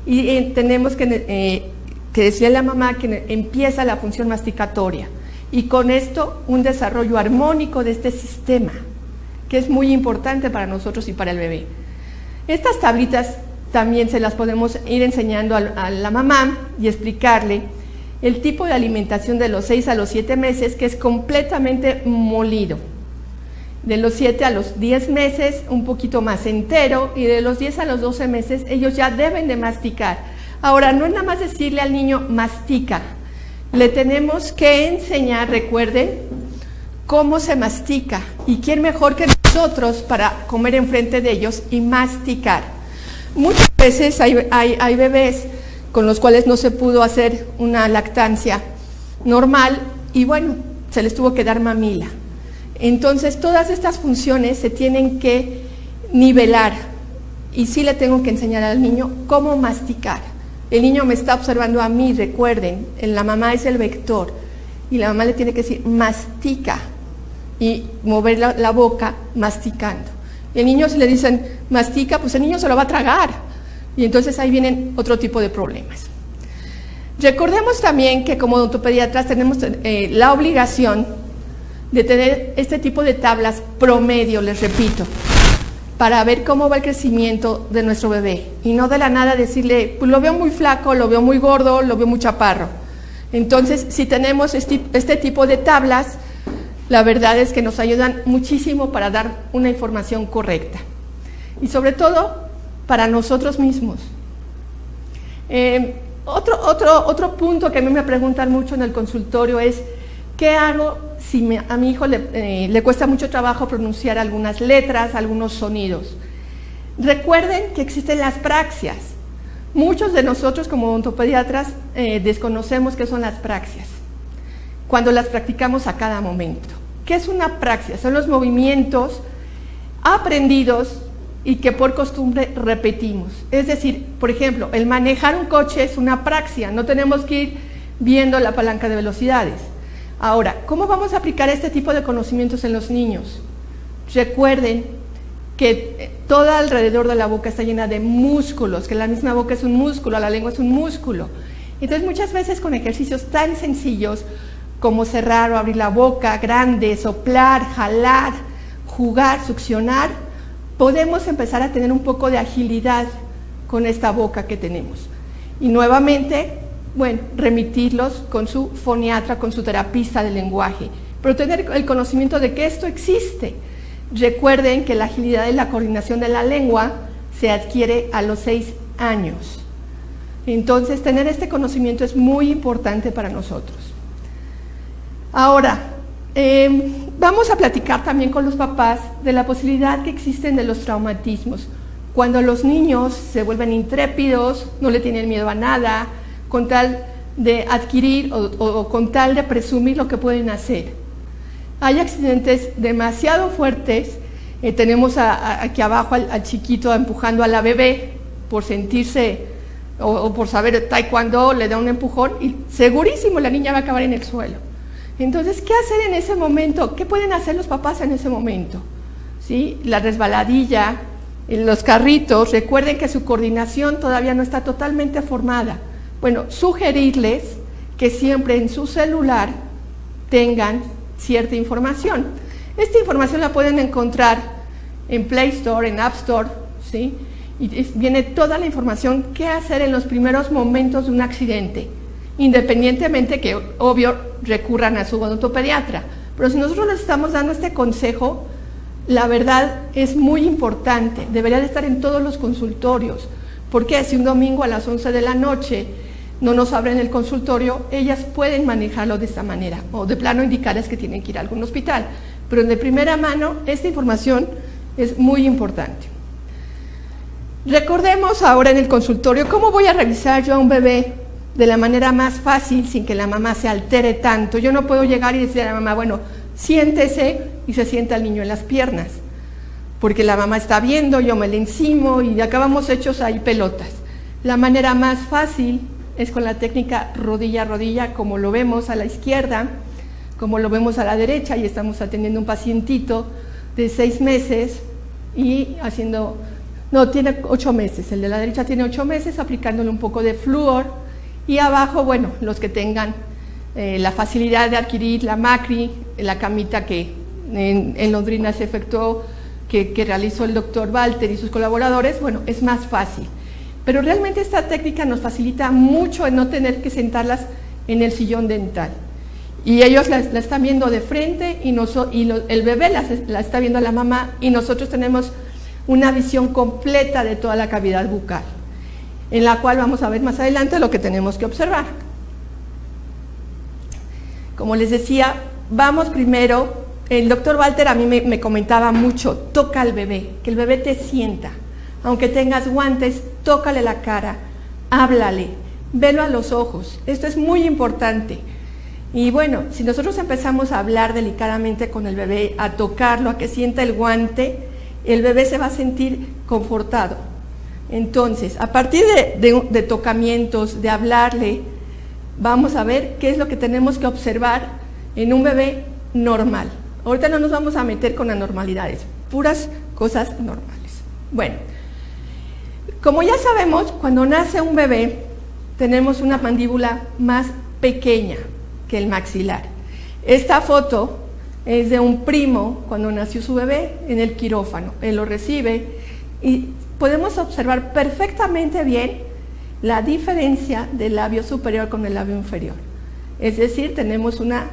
Y tenemos que decirle a la mamá que empieza la función masticatoria. Y con esto, un desarrollo armónico de este sistema, que es muy importante para nosotros y para el bebé. Estas tablitas también se las podemos ir enseñando a la mamá y explicarle el tipo de alimentación de los 6 a los 7 meses, que es completamente molido. De los 7 a los 10 meses, un poquito más entero, y de los 10 a los 12 meses, ellos ya deben de masticar. Ahora, no es nada más decirle al niño, mastica. Le tenemos que enseñar, recuerden, cómo se mastica. ¿Y quién mejor que nosotros para comer enfrente de ellos y masticar? Muchas veces hay bebés con los cuales no se pudo hacer una lactancia normal y bueno, se les tuvo que dar mamila. Entonces, todas estas funciones se tienen que nivelar y sí le tengo que enseñar al niño cómo masticar. El niño me está observando a mí, recuerden, la mamá es el vector y la mamá le tiene que decir mastica y mover la boca masticando. El niño, si le dicen mastica, pues el niño se lo va a tragar y entonces ahí vienen otro tipo de problemas. Recordemos también que como odontopediatras tenemos la obligación de tener este tipo de tablas promedio, les repito, para ver cómo va el crecimiento de nuestro bebé y no de la nada decirle, pues lo veo muy flaco, lo veo muy gordo, lo veo muy chaparro. Entonces, si tenemos este tipo de tablas, la verdad es que nos ayudan muchísimo para dar una información correcta y sobre todo para nosotros mismos. Otro punto que a mí me preguntan mucho en el consultorio es, ¿qué hago si a mi hijo le cuesta mucho trabajo pronunciar algunas letras, algunos sonidos? Recuerden que existen las praxias. Muchos de nosotros como odontopediatras desconocemos qué son las praxias, cuando las practicamos a cada momento. ¿Qué es una praxia? Son los movimientos aprendidos y que por costumbre repetimos. Es decir, por ejemplo, el manejar un coche es una praxia, no tenemos que ir viendo la palanca de velocidades. Ahora, ¿cómo vamos a aplicar este tipo de conocimientos en los niños? Recuerden que todo alrededor de la boca está llena de músculos, que la misma boca es un músculo, la lengua es un músculo. Entonces, muchas veces con ejercicios tan sencillos como cerrar o abrir la boca grande, soplar, jalar, jugar, succionar, podemos empezar a tener un poco de agilidad con esta boca que tenemos. Y nuevamente, bueno, remitirlos con su foniatra, con su terapista de lenguaje, pero tener el conocimiento de que esto existe. Recuerden que la agilidad y la coordinación de la lengua se adquiere a los 6 años. Entonces, tener este conocimiento es muy importante para nosotros. Ahora, vamos a platicar también con los papás de la posibilidad que existen de los traumatismos. cuando los niños se vuelven intrépidos, no le tienen miedo a nada, con tal de adquirir o con tal de presumir lo que pueden hacer. Hay accidentes demasiado fuertes. Tenemos aquí abajo al chiquito empujando a la bebé por sentirse o por saber taekwondo, le da un empujón y segurísimo la niña va a acabar en el suelo. Entonces, ¿qué hacer en ese momento? ¿Qué pueden hacer los papás en ese momento? ¿Sí? La resbaladilla, los carritos, recuerden que su coordinación todavía no está totalmente formada. Bueno, sugerirles que siempre en su celular tengan cierta información. Esta información la pueden encontrar en Play Store, en App Store, ¿sí? Y viene toda la información qué hacer en los primeros momentos de un accidente, independientemente que, obvio, recurran a su odontopediatra. Pero si nosotros les estamos dando este consejo, la verdad es muy importante, debería de estar en todos los consultorios, porque si un domingo a las 11 de la noche no nos abren el consultorio, ellas pueden manejarlo de esta manera, o de plano indicarles que tienen que ir a algún hospital. Pero de primera mano, esta información es muy importante. Recordemos ahora en el consultorio, ¿cómo voy a revisar yo a un bebé de la manera más fácil sin que la mamá se altere tanto? Yo no puedo llegar y decirle a la mamá, bueno, siéntese, y se sienta el niño en las piernas, porque la mamá está viendo, yo me le encimo y acabamos hechos ahí pelotas. La manera más fácil es con la técnica rodilla a rodilla, como lo vemos a la izquierda, como lo vemos a la derecha, y estamos atendiendo un pacientito de 6 meses y haciendo, no, tiene 8 meses, el de la derecha tiene 8 meses, aplicándole un poco de flúor, y abajo, bueno, los que tengan la facilidad de adquirir la Macri, la camita que en Londrina se efectuó, que realizó el doctor Walter y sus colaboradores, bueno, es más fácil. Pero realmente esta técnica nos facilita mucho en no tener que sentarlas en el sillón dental. Y ellos la están viendo de frente y el bebé la está viendo a la mamá, y nosotros tenemos una visión completa de toda la cavidad bucal, en la cual vamos a ver más adelante lo que tenemos que observar. Como les decía, vamos primero, el doctor Walter a mí me comentaba mucho, toca al bebé, que el bebé te sienta. Aunque tengas guantes, tócale la cara, háblale, velo a los ojos. Esto es muy importante. Y bueno, si nosotros empezamos a hablar delicadamente con el bebé, a tocarlo, a que sienta el guante, el bebé se va a sentir confortado. Entonces, a partir de tocamientos, de hablarle, vamos a ver qué es lo que tenemos que observar en un bebé normal. Ahorita no nos vamos a meter con anormalidades, puras cosas normales. Bueno, como ya sabemos, cuando nace un bebé, tenemos una mandíbula más pequeña que el maxilar. Esta foto es de un primo cuando nació su bebé en el quirófano. Él lo recibe y podemos observar perfectamente bien la diferencia del labio superior con el labio inferior. Es decir, tenemos una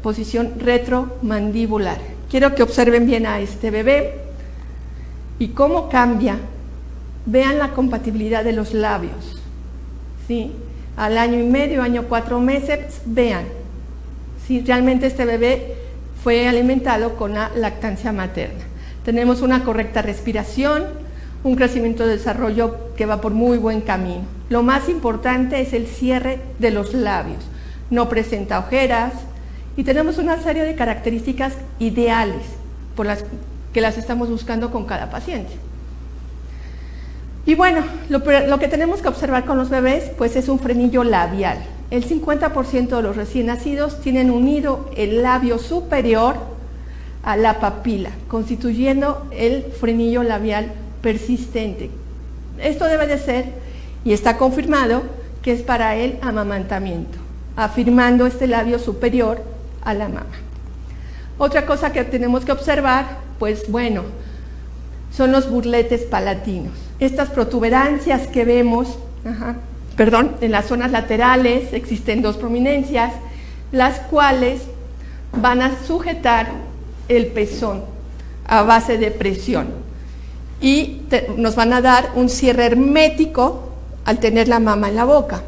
posición retromandibular. Quiero que observen bien a este bebé y cómo cambia. Vean la compatibilidad de los labios, ¿sí? Al año y medio, año 4 meses, vean si realmente este bebé fue alimentado con la lactancia materna. Tenemos una correcta respiración, un crecimiento de desarrollo que va por muy buen camino. Lo más importante es el cierre de los labios, no presenta ojeras, y tenemos una serie de características ideales por las que las estamos buscando con cada paciente. Y bueno, lo que tenemos que observar con los bebés, pues es un frenillo labial. El 50% de los recién nacidos tienen unido el labio superior a la papila, constituyendo el frenillo labial persistente. Esto debe de ser, y está confirmado, que es para el amamantamiento, afirmando este labio superior a la mama. Otra cosa que tenemos que observar, pues bueno, son los burletes palatinos. Estas protuberancias que vemos, en las zonas laterales existen 2 prominencias, las cuales van a sujetar el pezón a base de presión y nos van a dar un cierre hermético al tener la mama en la boca.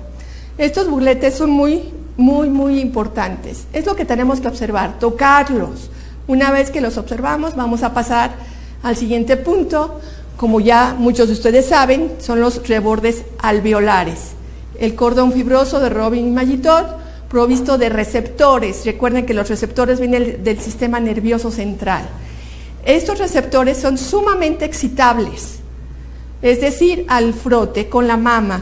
Estos burletes son muy importantes. Es lo que tenemos que observar, tocarlos. Una vez que los observamos, vamos a pasar al siguiente punto, como ya muchos de ustedes saben, son los rebordes alveolares. El cordón fibroso de Robin y Maillitot, provisto de receptores. Recuerden que los receptores vienen del sistema nervioso central. Estos receptores son sumamente excitables, es decir, al frote con la mama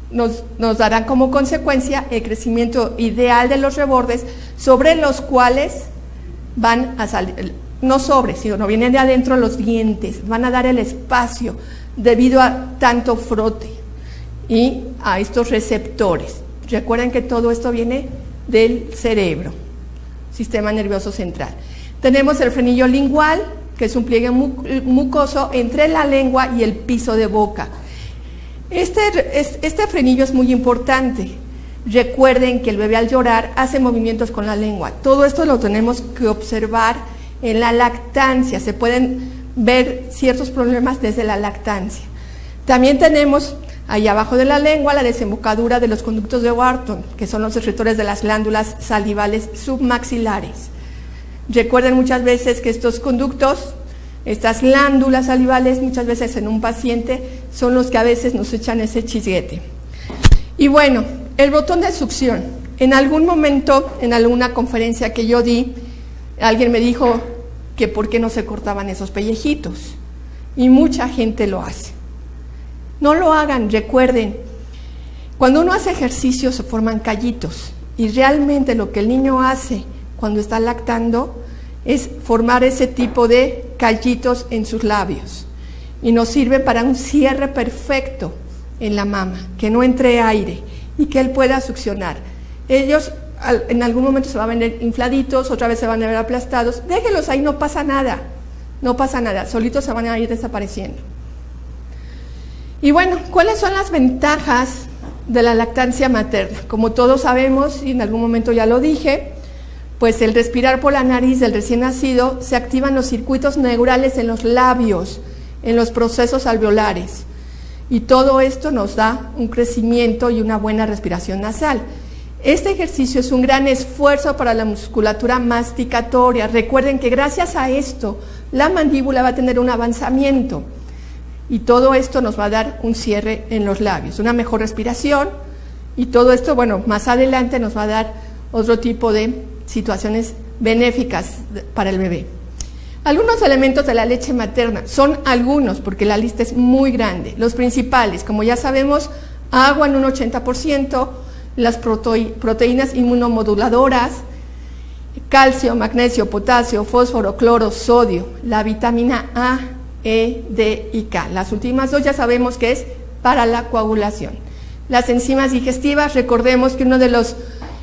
nos darán como consecuencia el crecimiento ideal de los rebordes, sobre los cuales van a salir, no sobre, sino vienen de adentro los dientes, van a dar el espacio debido a tanto frote y a estos receptores. Recuerden que todo esto viene del cerebro, sistema nervioso central. Tenemos el frenillo lingual, que es un pliegue mucoso entre la lengua y el piso de boca. Este frenillo es muy importante. Recuerden que el bebé al llorar hace movimientos con la lengua. Todo esto lo tenemos que observar en la lactancia. Se pueden ver ciertos problemas desde la lactancia. También tenemos ahí abajo de la lengua la desembocadura de los conductos de Wharton, que son los secretores de las glándulas salivales submaxilares. Recuerden muchas veces que estos conductos, estas glándulas salivales, muchas veces en un paciente, son los que a veces nos echan ese chisguete. Y bueno, el botón de succión. En algún momento, en alguna conferencia que yo di, alguien me dijo que por qué no se cortaban esos pellejitos. Y mucha gente lo hace. No lo hagan, recuerden. Cuando uno hace ejercicio se forman callitos. Y realmente lo que el niño hace cuando está lactando es formar ese tipo de callitos en sus labios y nos sirve para un cierre perfecto en la mama, que no entre aire y que él pueda succionar. Ellos en algún momento se van a ver infladitos, otra vez se van a ver aplastados, déjenlos ahí, no pasa nada, no pasa nada, solitos se van a ir desapareciendo. Y bueno, ¿cuáles son las ventajas de la lactancia materna? Como todos sabemos, y en algún momento ya lo dije, pues el respirar por la nariz del recién nacido se activan los circuitos neurales en los labios, en los procesos alveolares. Y todo esto nos da un crecimiento y una buena respiración nasal. Este ejercicio es un gran esfuerzo para la musculatura masticatoria. Recuerden que gracias a esto la mandíbula va a tener un avanzamiento y todo esto nos va a dar un cierre en los labios, una mejor respiración y todo esto, bueno, más adelante nos va a dar otro tipo de situaciones benéficas para el bebé. Algunos elementos de la leche materna, son algunos porque la lista es muy grande. Los principales, como ya sabemos, agua en un 80%, las proteínas inmunomoduladoras, calcio, magnesio, potasio, fósforo, cloro, sodio, la vitamina A, E, D y K. Las últimas dos ya sabemos que es para la coagulación. Las enzimas digestivas, recordemos que uno de los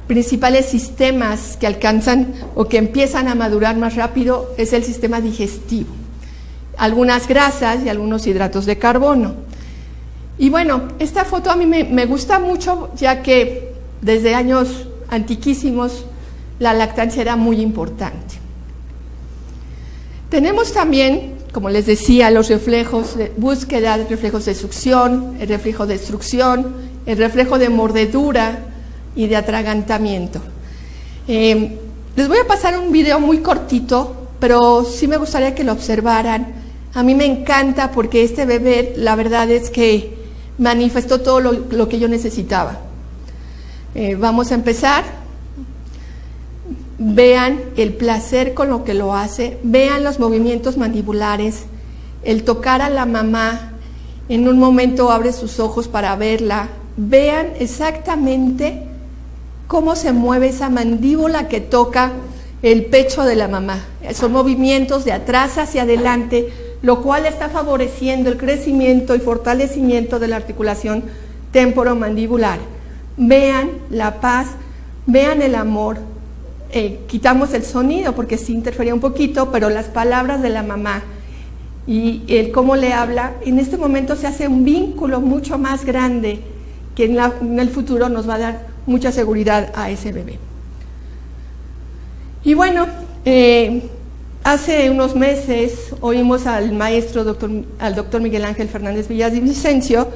principales sistemas que alcanzan o que empiezan a madurar más rápido es el sistema digestivo. Algunas grasas y algunos hidratos de carbono. Y bueno, esta foto a mí me gusta mucho, ya que desde años antiquísimos la lactancia era muy importante. Tenemos también, como les decía, los reflejos de búsqueda, reflejos de succión, el reflejo de extrusión, el reflejo de mordedura y de atragantamiento. Les voy a pasar un video muy cortito, pero sí me gustaría que lo observaran. A mí me encanta porque este bebé, la verdad es que manifestó todo lo que yo necesitaba. Vamos a empezar. Vean el placer con lo que lo hace, vean los movimientos mandibulares, el tocar a la mamá, en un momento abre sus ojos para verla, vean exactamente cómo se mueve esa mandíbula que toca el pecho de la mamá. Son movimientos de atrás hacia adelante, lo cual está favoreciendo el crecimiento y fortalecimiento de la articulación temporomandibular. Vean la paz, vean el amor. Quitamos el sonido porque sí interfería un poquito, pero las palabras de la mamá y el cómo le habla, en este momento se hace un vínculo mucho más grande que en el futuro nos va a dar mucha seguridad a ese bebé. Y bueno, hace unos meses oímos al maestro, al doctor Miguel Ángel Fernández Villavicencio,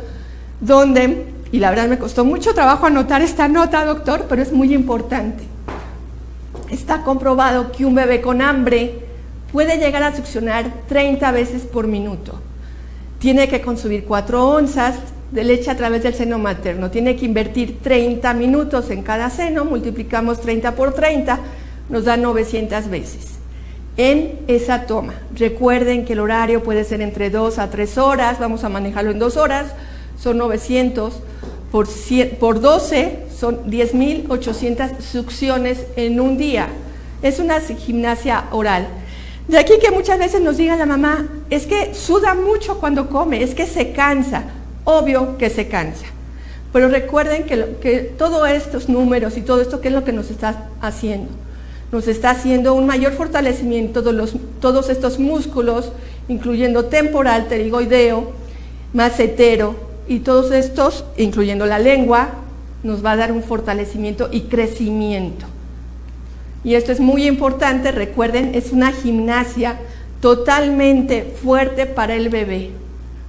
donde, y la verdad me costó mucho trabajo anotar esta nota, doctor, pero es muy importante. Está comprobado que un bebé con hambre puede llegar a succionar 30 veces por minuto. tiene que consumir 4 onzas de leche a través del seno materno, tiene que invertir 30 minutos en cada seno, multiplicamos 30 por 30, nos da 900 veces en esa toma. Recuerden que el horario puede ser entre 2 a 3 horas, vamos a manejarlo en 2 horas, son 900 por 12, son 10.800 succiones en un día. Es una gimnasia oral. De aquí que muchas veces nos diga la mamá, es que suda mucho cuando come, es que se cansa. Obvio que se cansa. Pero recuerden que todos estos números y todo esto, ¿qué es lo que nos está haciendo? Nos está haciendo un mayor fortalecimiento de todos estos músculos, incluyendo temporal, pterigoideo, macetero, y todos estos, incluyendo la lengua, nos va a dar un fortalecimiento y crecimiento. Y esto es muy importante, recuerden, es una gimnasia totalmente fuerte para el bebé.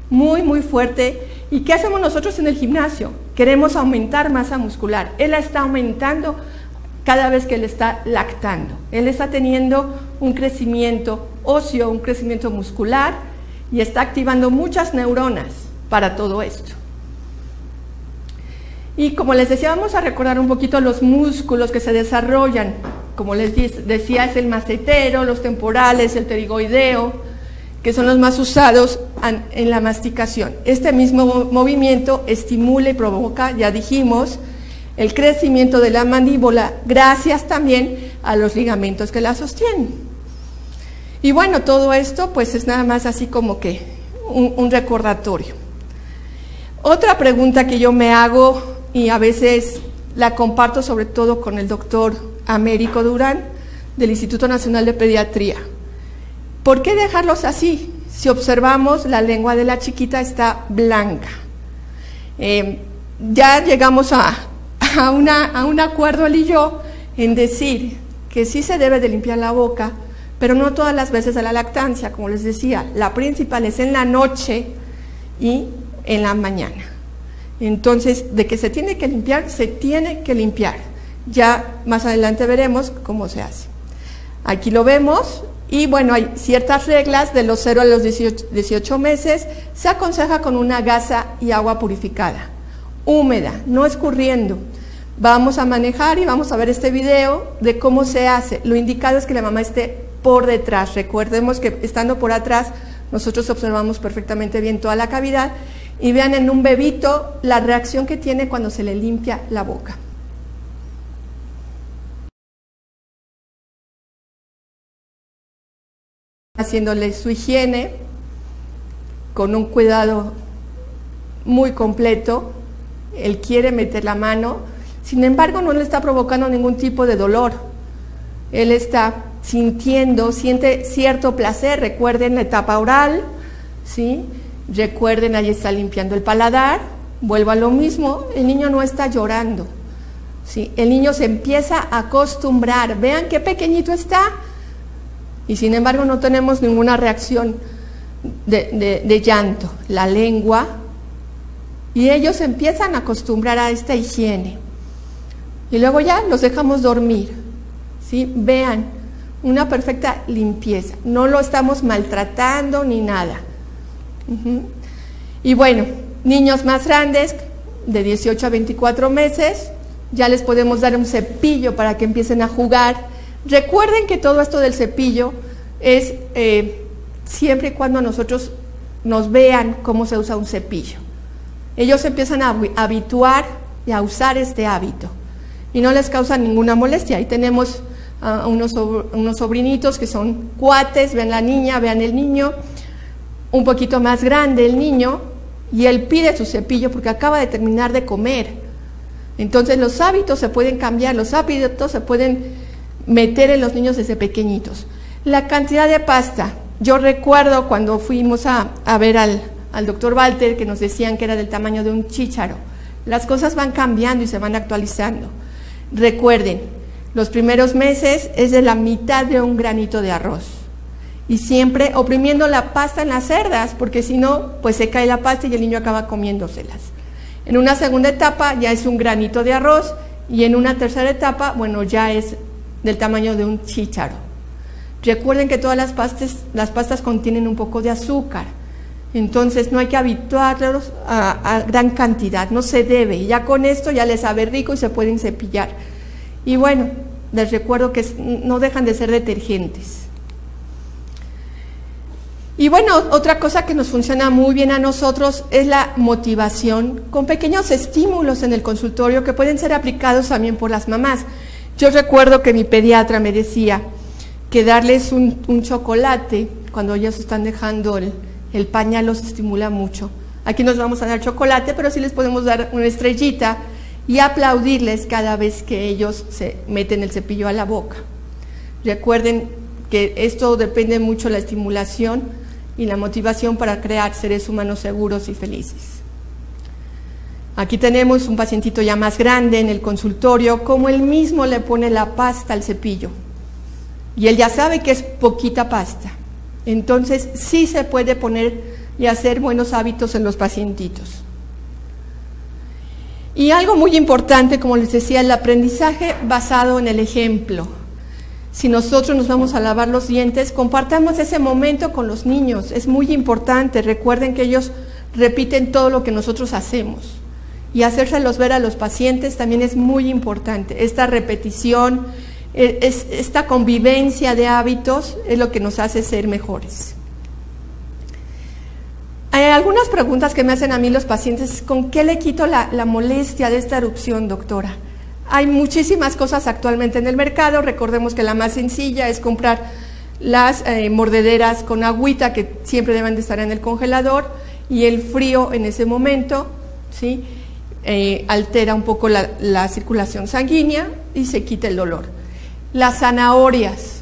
Muy, muy fuerte. ¿Y qué hacemos nosotros en el gimnasio? Queremos aumentar masa muscular. Él la está aumentando cada vez que él está lactando. Él está teniendo un crecimiento óseo, un crecimiento muscular y está activando muchas neuronas para todo esto. Y como les decía, vamos a recordar un poquito los músculos que se desarrollan. Como les decía, es el macetero, los temporales, el pterigoideo, que son los más usados en la masticación. Este mismo movimiento estimula y provoca, ya dijimos, el crecimiento de la mandíbula, gracias también a los ligamentos que la sostienen. Y bueno, todo esto pues es nada más así como que un recordatorio. Otra pregunta que yo me hago, y a veces la comparto sobre todo con el doctor Américo Durán, del Instituto Nacional de Pediatría. ¿Por qué dejarlos así? Si observamos, la lengua de la chiquita está blanca. Ya llegamos a un acuerdo él y yo en decir que sí se debe de limpiar la boca, pero no todas las veces de la lactancia, como les decía. La principal es en la noche y en la mañana. Entonces, de que se tiene que limpiar, se tiene que limpiar. Ya más adelante veremos cómo se hace. Aquí lo vemos. Y bueno, hay ciertas reglas de los 0 a los 18 meses. Se aconseja con una gasa y agua purificada, húmeda, no escurriendo. Vamos a manejar y vamos a ver este video de cómo se hace. Lo indicado es que la mamá esté por detrás. Recordemos que estando por atrás, nosotros observamos perfectamente bien toda la cavidad. Y vean en un bebito la reacción que tiene cuando se le limpia la boca. Haciéndole su higiene con un cuidado muy completo. Él quiere meter la mano, sin embargo no le está provocando ningún tipo de dolor. Él está siente cierto placer. Recuerden la etapa oral, ¿sí? Recuerden, ahí está limpiando el paladar. Vuelvo a lo mismo, el niño no está llorando, ¿sí? El niño se empieza a acostumbrar. Vean qué pequeñito está. Y sin embargo no tenemos ninguna reacción de llanto. La lengua, y ellos empiezan a acostumbrar a esta higiene. Y luego ya los dejamos dormir, ¿sí? Vean, una perfecta limpieza. No lo estamos maltratando ni nada. Y bueno, niños más grandes, de 18 a 24 meses, ya les podemos dar un cepillo para que empiecen a jugar. Recuerden que todo esto del cepillo es siempre y cuando nosotros nos vean cómo se usa un cepillo. Ellos empiezan a habituar y a usar este hábito y no les causa ninguna molestia. Ahí tenemos unos sobrinitos que son cuates. Vean la niña, vean el niño, un poquito más grande el niño, y él pide su cepillo porque acaba de terminar de comer. Entonces los hábitos se pueden cambiar, los hábitos se pueden meter en los niños desde pequeñitos. La cantidad de pasta, yo recuerdo cuando fuimos a ver al doctor Walter, que nos decían que era del tamaño de un chícharo. Las cosas van cambiando y se van actualizando. Recuerden, los primeros meses es de la mitad de un granito de arroz, y siempre oprimiendo la pasta en las cerdas, porque si no, pues se cae la pasta y el niño acaba comiéndoselas. En una segunda etapa ya es un granito de arroz, y en una tercera etapa, bueno, ya es del tamaño de un chícharo. Recuerden que todas las pastas contienen un poco de azúcar. Entonces no hay que habituarlos a gran cantidad, no se debe. Ya con esto ya les sabe rico y se pueden cepillar. Y bueno, les recuerdo que no dejan de ser detergentes. Y bueno, otra cosa que nos funciona muy bien a nosotros es la motivación con pequeños estímulos en el consultorio que pueden ser aplicados también por las mamás. Yo recuerdo que mi pediatra me decía que darles un chocolate cuando ellas están dejando el pañal los estimula mucho. Aquí nos vamos a dar chocolate, pero sí les podemos dar una estrellita y aplaudirles cada vez que ellos se meten el cepillo a la boca. Recuerden que esto depende mucho de la estimulación y la motivación para crear seres humanos seguros y felices. Aquí tenemos un pacientito ya más grande en el consultorio, como él mismo le pone la pasta al cepillo. Y él ya sabe que es poquita pasta. Entonces sí se puede poner y hacer buenos hábitos en los pacientitos. Y algo muy importante, como les decía, el aprendizaje basado en el ejemplo. Si nosotros nos vamos a lavar los dientes, compartamos ese momento con los niños, es muy importante. Recuerden que ellos repiten todo lo que nosotros hacemos y hacérselos ver a los pacientes también es muy importante. Esta repetición, esta convivencia de hábitos es lo que nos hace ser mejores. Hay algunas preguntas que me hacen a mí los pacientes: ¿con qué le quito la molestia de esta erupción, doctora? Hay muchísimas cosas actualmente en el mercado. Recordemos que la más sencilla es comprar las mordederas con agüita, que siempre deben de estar en el congelador, y el frío en ese momento, ¿sí? Altera un poco la circulación sanguínea y se quita el dolor. Las zanahorias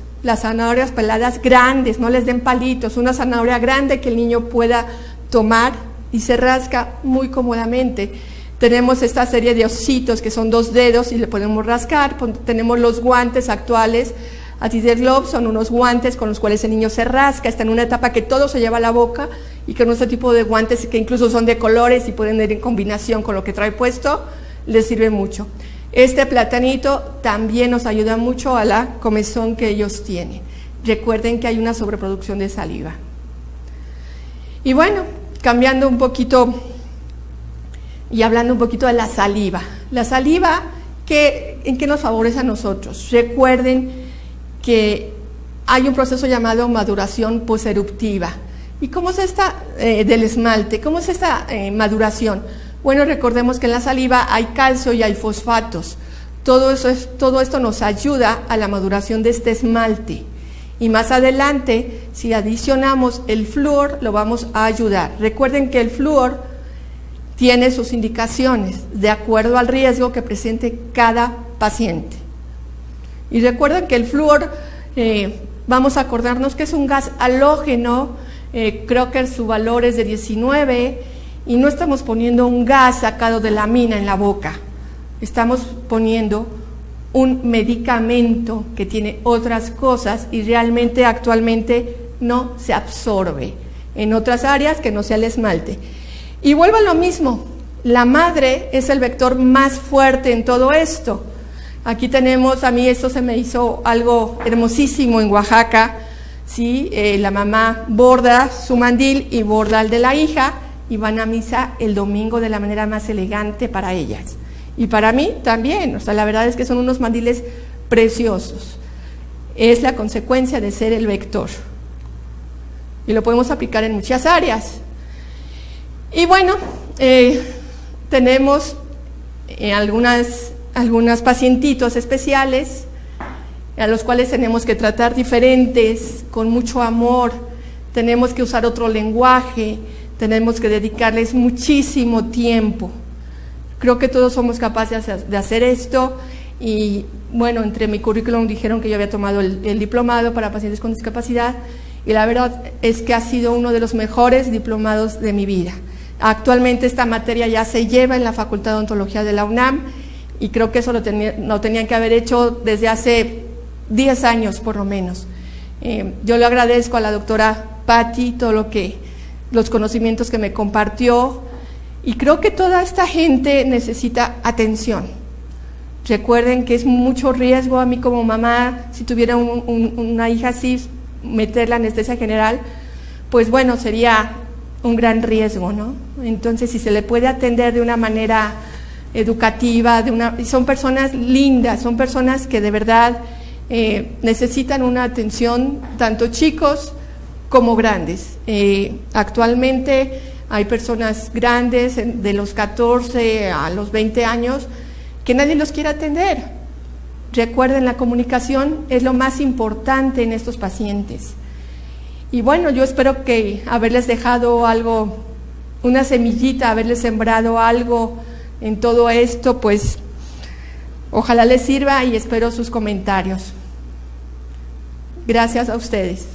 peladas grandes, no les den palitos, una zanahoria grande que el niño pueda tomar y se rasca muy cómodamente. Tenemos esta serie de ositos que son 2 dedos y le podemos rascar. Tenemos los guantes actuales, Adhesive Gloves, son unos guantes con los cuales el niño se rasca. Está en una etapa que todo se lleva a la boca y con este tipo de guantes que incluso son de colores y pueden ir en combinación con lo que trae puesto, les sirve mucho. Este platanito también nos ayuda mucho a la comezón que ellos tienen. Recuerden que hay una sobreproducción de saliva. Y bueno, cambiando un poquito y hablando un poquito de la saliva. La saliva, ¿en qué nos favorece a nosotros? Recuerden que hay un proceso llamado maduración poseruptiva. ¿Y cómo es esta del esmalte? ¿Cómo es esta maduración? Bueno, recordemos que en la saliva hay calcio y hay fosfatos. Todo esto nos ayuda a la maduración de este esmalte. Y más adelante, si adicionamos el flúor, lo vamos a ayudar. Recuerden que el flúor tiene sus indicaciones de acuerdo al riesgo que presente cada paciente. Y recuerden que el flúor, vamos a acordarnos que es un gas halógeno, creo que su valor es de 19, y no estamos poniendo un gas sacado de la mina en la boca, estamos poniendo un medicamento que tiene otras cosas y realmente actualmente no se absorbe en otras áreas que no sea el esmalte. Y vuelvo a lo mismo, la madre es el vector más fuerte en todo esto. Aquí tenemos, a mí esto se me hizo algo hermosísimo en Oaxaca, ¿sí? La mamá borda su mandil y borda el de la hija y van a misa el domingo de la manera más elegante para ellas. Y para mí también, o sea, la verdad es que son unos mandiles preciosos. Es la consecuencia de ser el vector. Y lo podemos aplicar en muchas áreas. Y bueno, tenemos algunas pacientitos especiales a los cuales tenemos que tratar diferentes, con mucho amor, tenemos que usar otro lenguaje, tenemos que dedicarles muchísimo tiempo. Creo que todos somos capaces de hacer esto y bueno, entre mi currículum dijeron que yo había tomado el diplomado para pacientes con discapacidad y la verdad es que ha sido uno de los mejores diplomados de mi vida. Actualmente esta materia ya se lleva en la Facultad de Odontología de la UNAM y creo que eso lo tenían que haber hecho desde hace 10 años por lo menos. Yo le agradezco a la doctora Patti los conocimientos que me compartió y creo que toda esta gente necesita atención. Recuerden que es mucho riesgo. A mí como mamá, si tuviera una hija así, meter la anestesia general, pues bueno, sería un gran riesgo, ¿no? Entonces, si se le puede atender de una manera educativa, son personas lindas, son personas que de verdad necesitan una atención, tanto chicos como grandes. Actualmente hay personas grandes, de los 14 a los 20 años, que nadie los quiere atender. Recuerden, la comunicación es lo más importante en estos pacientes. Y bueno, yo espero que haberles dejado algo, una semillita, haberles sembrado algo en todo esto, pues ojalá les sirva y espero sus comentarios. Gracias a ustedes.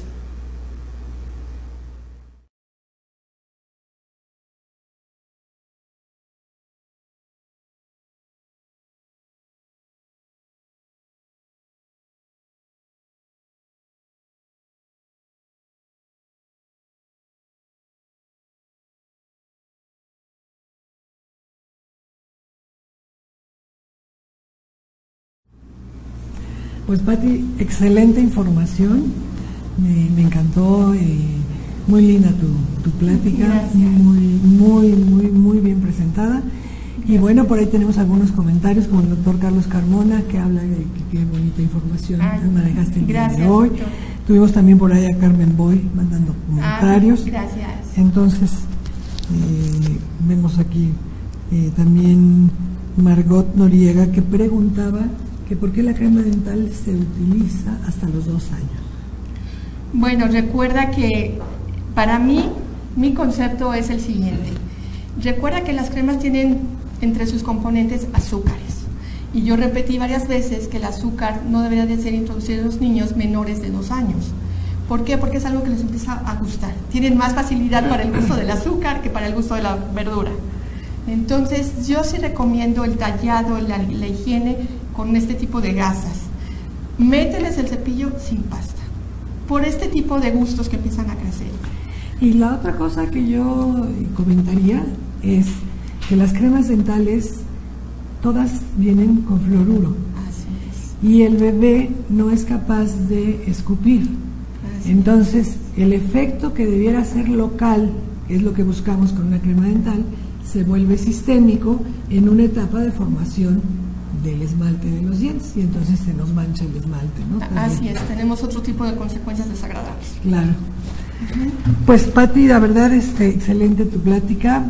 Pues Pati, excelente información, me encantó, muy linda tu plática, muy bien presentada. Y bueno, por ahí tenemos algunos comentarios, como el doctor Carlos Carmona, que habla de que qué bonita información manejaste el día de hoy. Tuvimos también por ahí a Carmen Boy mandando comentarios. Gracias. Entonces, vemos aquí también Margot Noriega, que preguntaba que por qué la crema dental se utiliza hasta los 2 años. Bueno, recuerda que para mí, mi concepto es el siguiente. Recuerda que las cremas tienen entre sus componentes azúcares. Y yo repetí varias veces que el azúcar no debería de ser introducido en los niños menores de 2 años. ¿Por qué? Porque es algo que les empieza a gustar. Tienen más facilidad para el gusto del azúcar que para el gusto de la verdura. Entonces, yo sí recomiendo el tallado, la higiene con este tipo de gasas. Mételes el cepillo sin pasta, por este tipo de gustos que empiezan a crecer. Y la otra cosa que yo comentaría es que las cremas dentales todas vienen con fluoruro. Así es. Y el bebé no es capaz de escupir. Entonces, el efecto que debiera ser local, que es lo que buscamos con una crema dental, se vuelve sistémico en una etapa de formación del esmalte de los dientes, y entonces se nos mancha el esmalte, ¿no? Así es, tenemos otro tipo de consecuencias desagradables. Claro. Pues Pati, la verdad, excelente tu plática,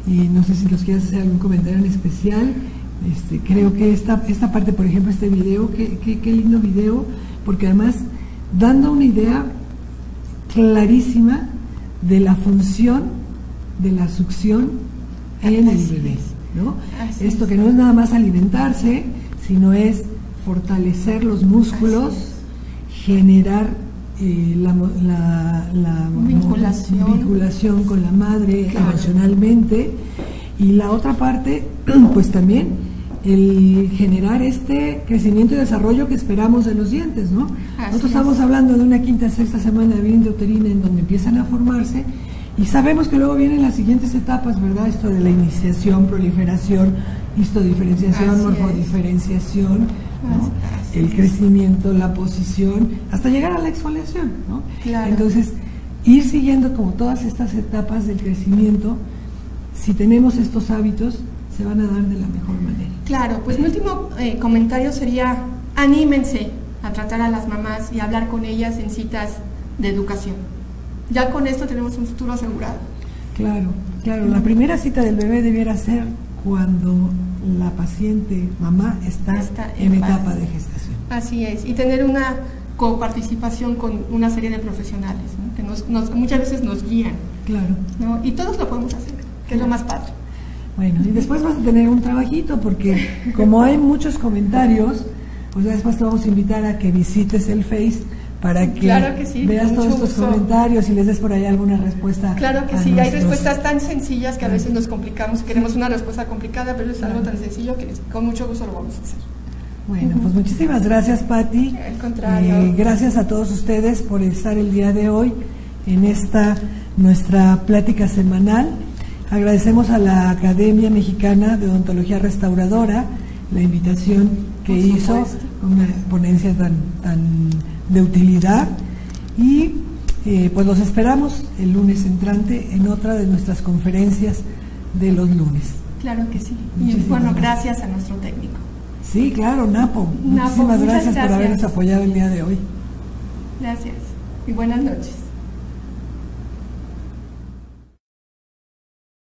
y no sé si nos quieres hacer algún comentario en especial. Creo que esta parte, por ejemplo, este video, qué lindo video, porque además dando una idea clarísima de la función de la succión en el bebé, ¿no? Esto que no es nada más alimentarse, sino es fortalecer los músculos, generar la vinculación con la madre, claro, emocionalmente, y la otra parte, pues también el generar este crecimiento y desarrollo que esperamos de los dientes, ¿no? Nosotros estamos hablando de una 5ª, 6ª semana de vida intrauterina en donde empiezan a formarse, y sabemos que luego vienen las siguientes etapas, ¿verdad? Esto de la iniciación, proliferación, histodiferenciación, morfodiferenciación, ¿no? El crecimiento, la posición, hasta llegar a la exfoliación, ¿no? Claro. Entonces, ir siguiendo como todas estas etapas del crecimiento, si tenemos estos hábitos, se van a dar de la mejor manera. Claro, pues mi último comentario sería: anímense a tratar a las mamás y hablar con ellas en citas de educación. Ya con esto tenemos un futuro asegurado. Claro, claro. La primera cita del bebé debiera ser cuando la paciente, mamá, está en etapa de gestación. Así es, y tener una coparticipación con una serie de profesionales, ¿no? Que muchas veces nos guían. Claro. ¿No? Y todos lo podemos hacer, que es lo más padre. Bueno, y después vas a tener un trabajito, porque como hay muchos comentarios, pues después te vamos a invitar a que visites el Face para que, claro que sí, veas todos estos comentarios y les des por ahí alguna respuesta. Claro que sí, hay respuestas tan sencillas que a veces nos complicamos, queremos una respuesta complicada, pero es algo tan sencillo que con mucho gusto lo vamos a hacer. Bueno, pues muchísimas gracias, Pati. Al contrario. Gracias a todos ustedes por estar el día de hoy en esta nuestra plática semanal. Agradecemos a la Academia Mexicana de Odontología Restauradora la invitación que hizo, una ponencia tan de utilidad, y pues los esperamos el lunes entrante en otra de nuestras conferencias de los lunes. Claro que sí. Y bueno, gracias a nuestro técnico. Sí, claro, Napo. Muchísimas gracias por habernos apoyado el día de hoy. Gracias y buenas noches.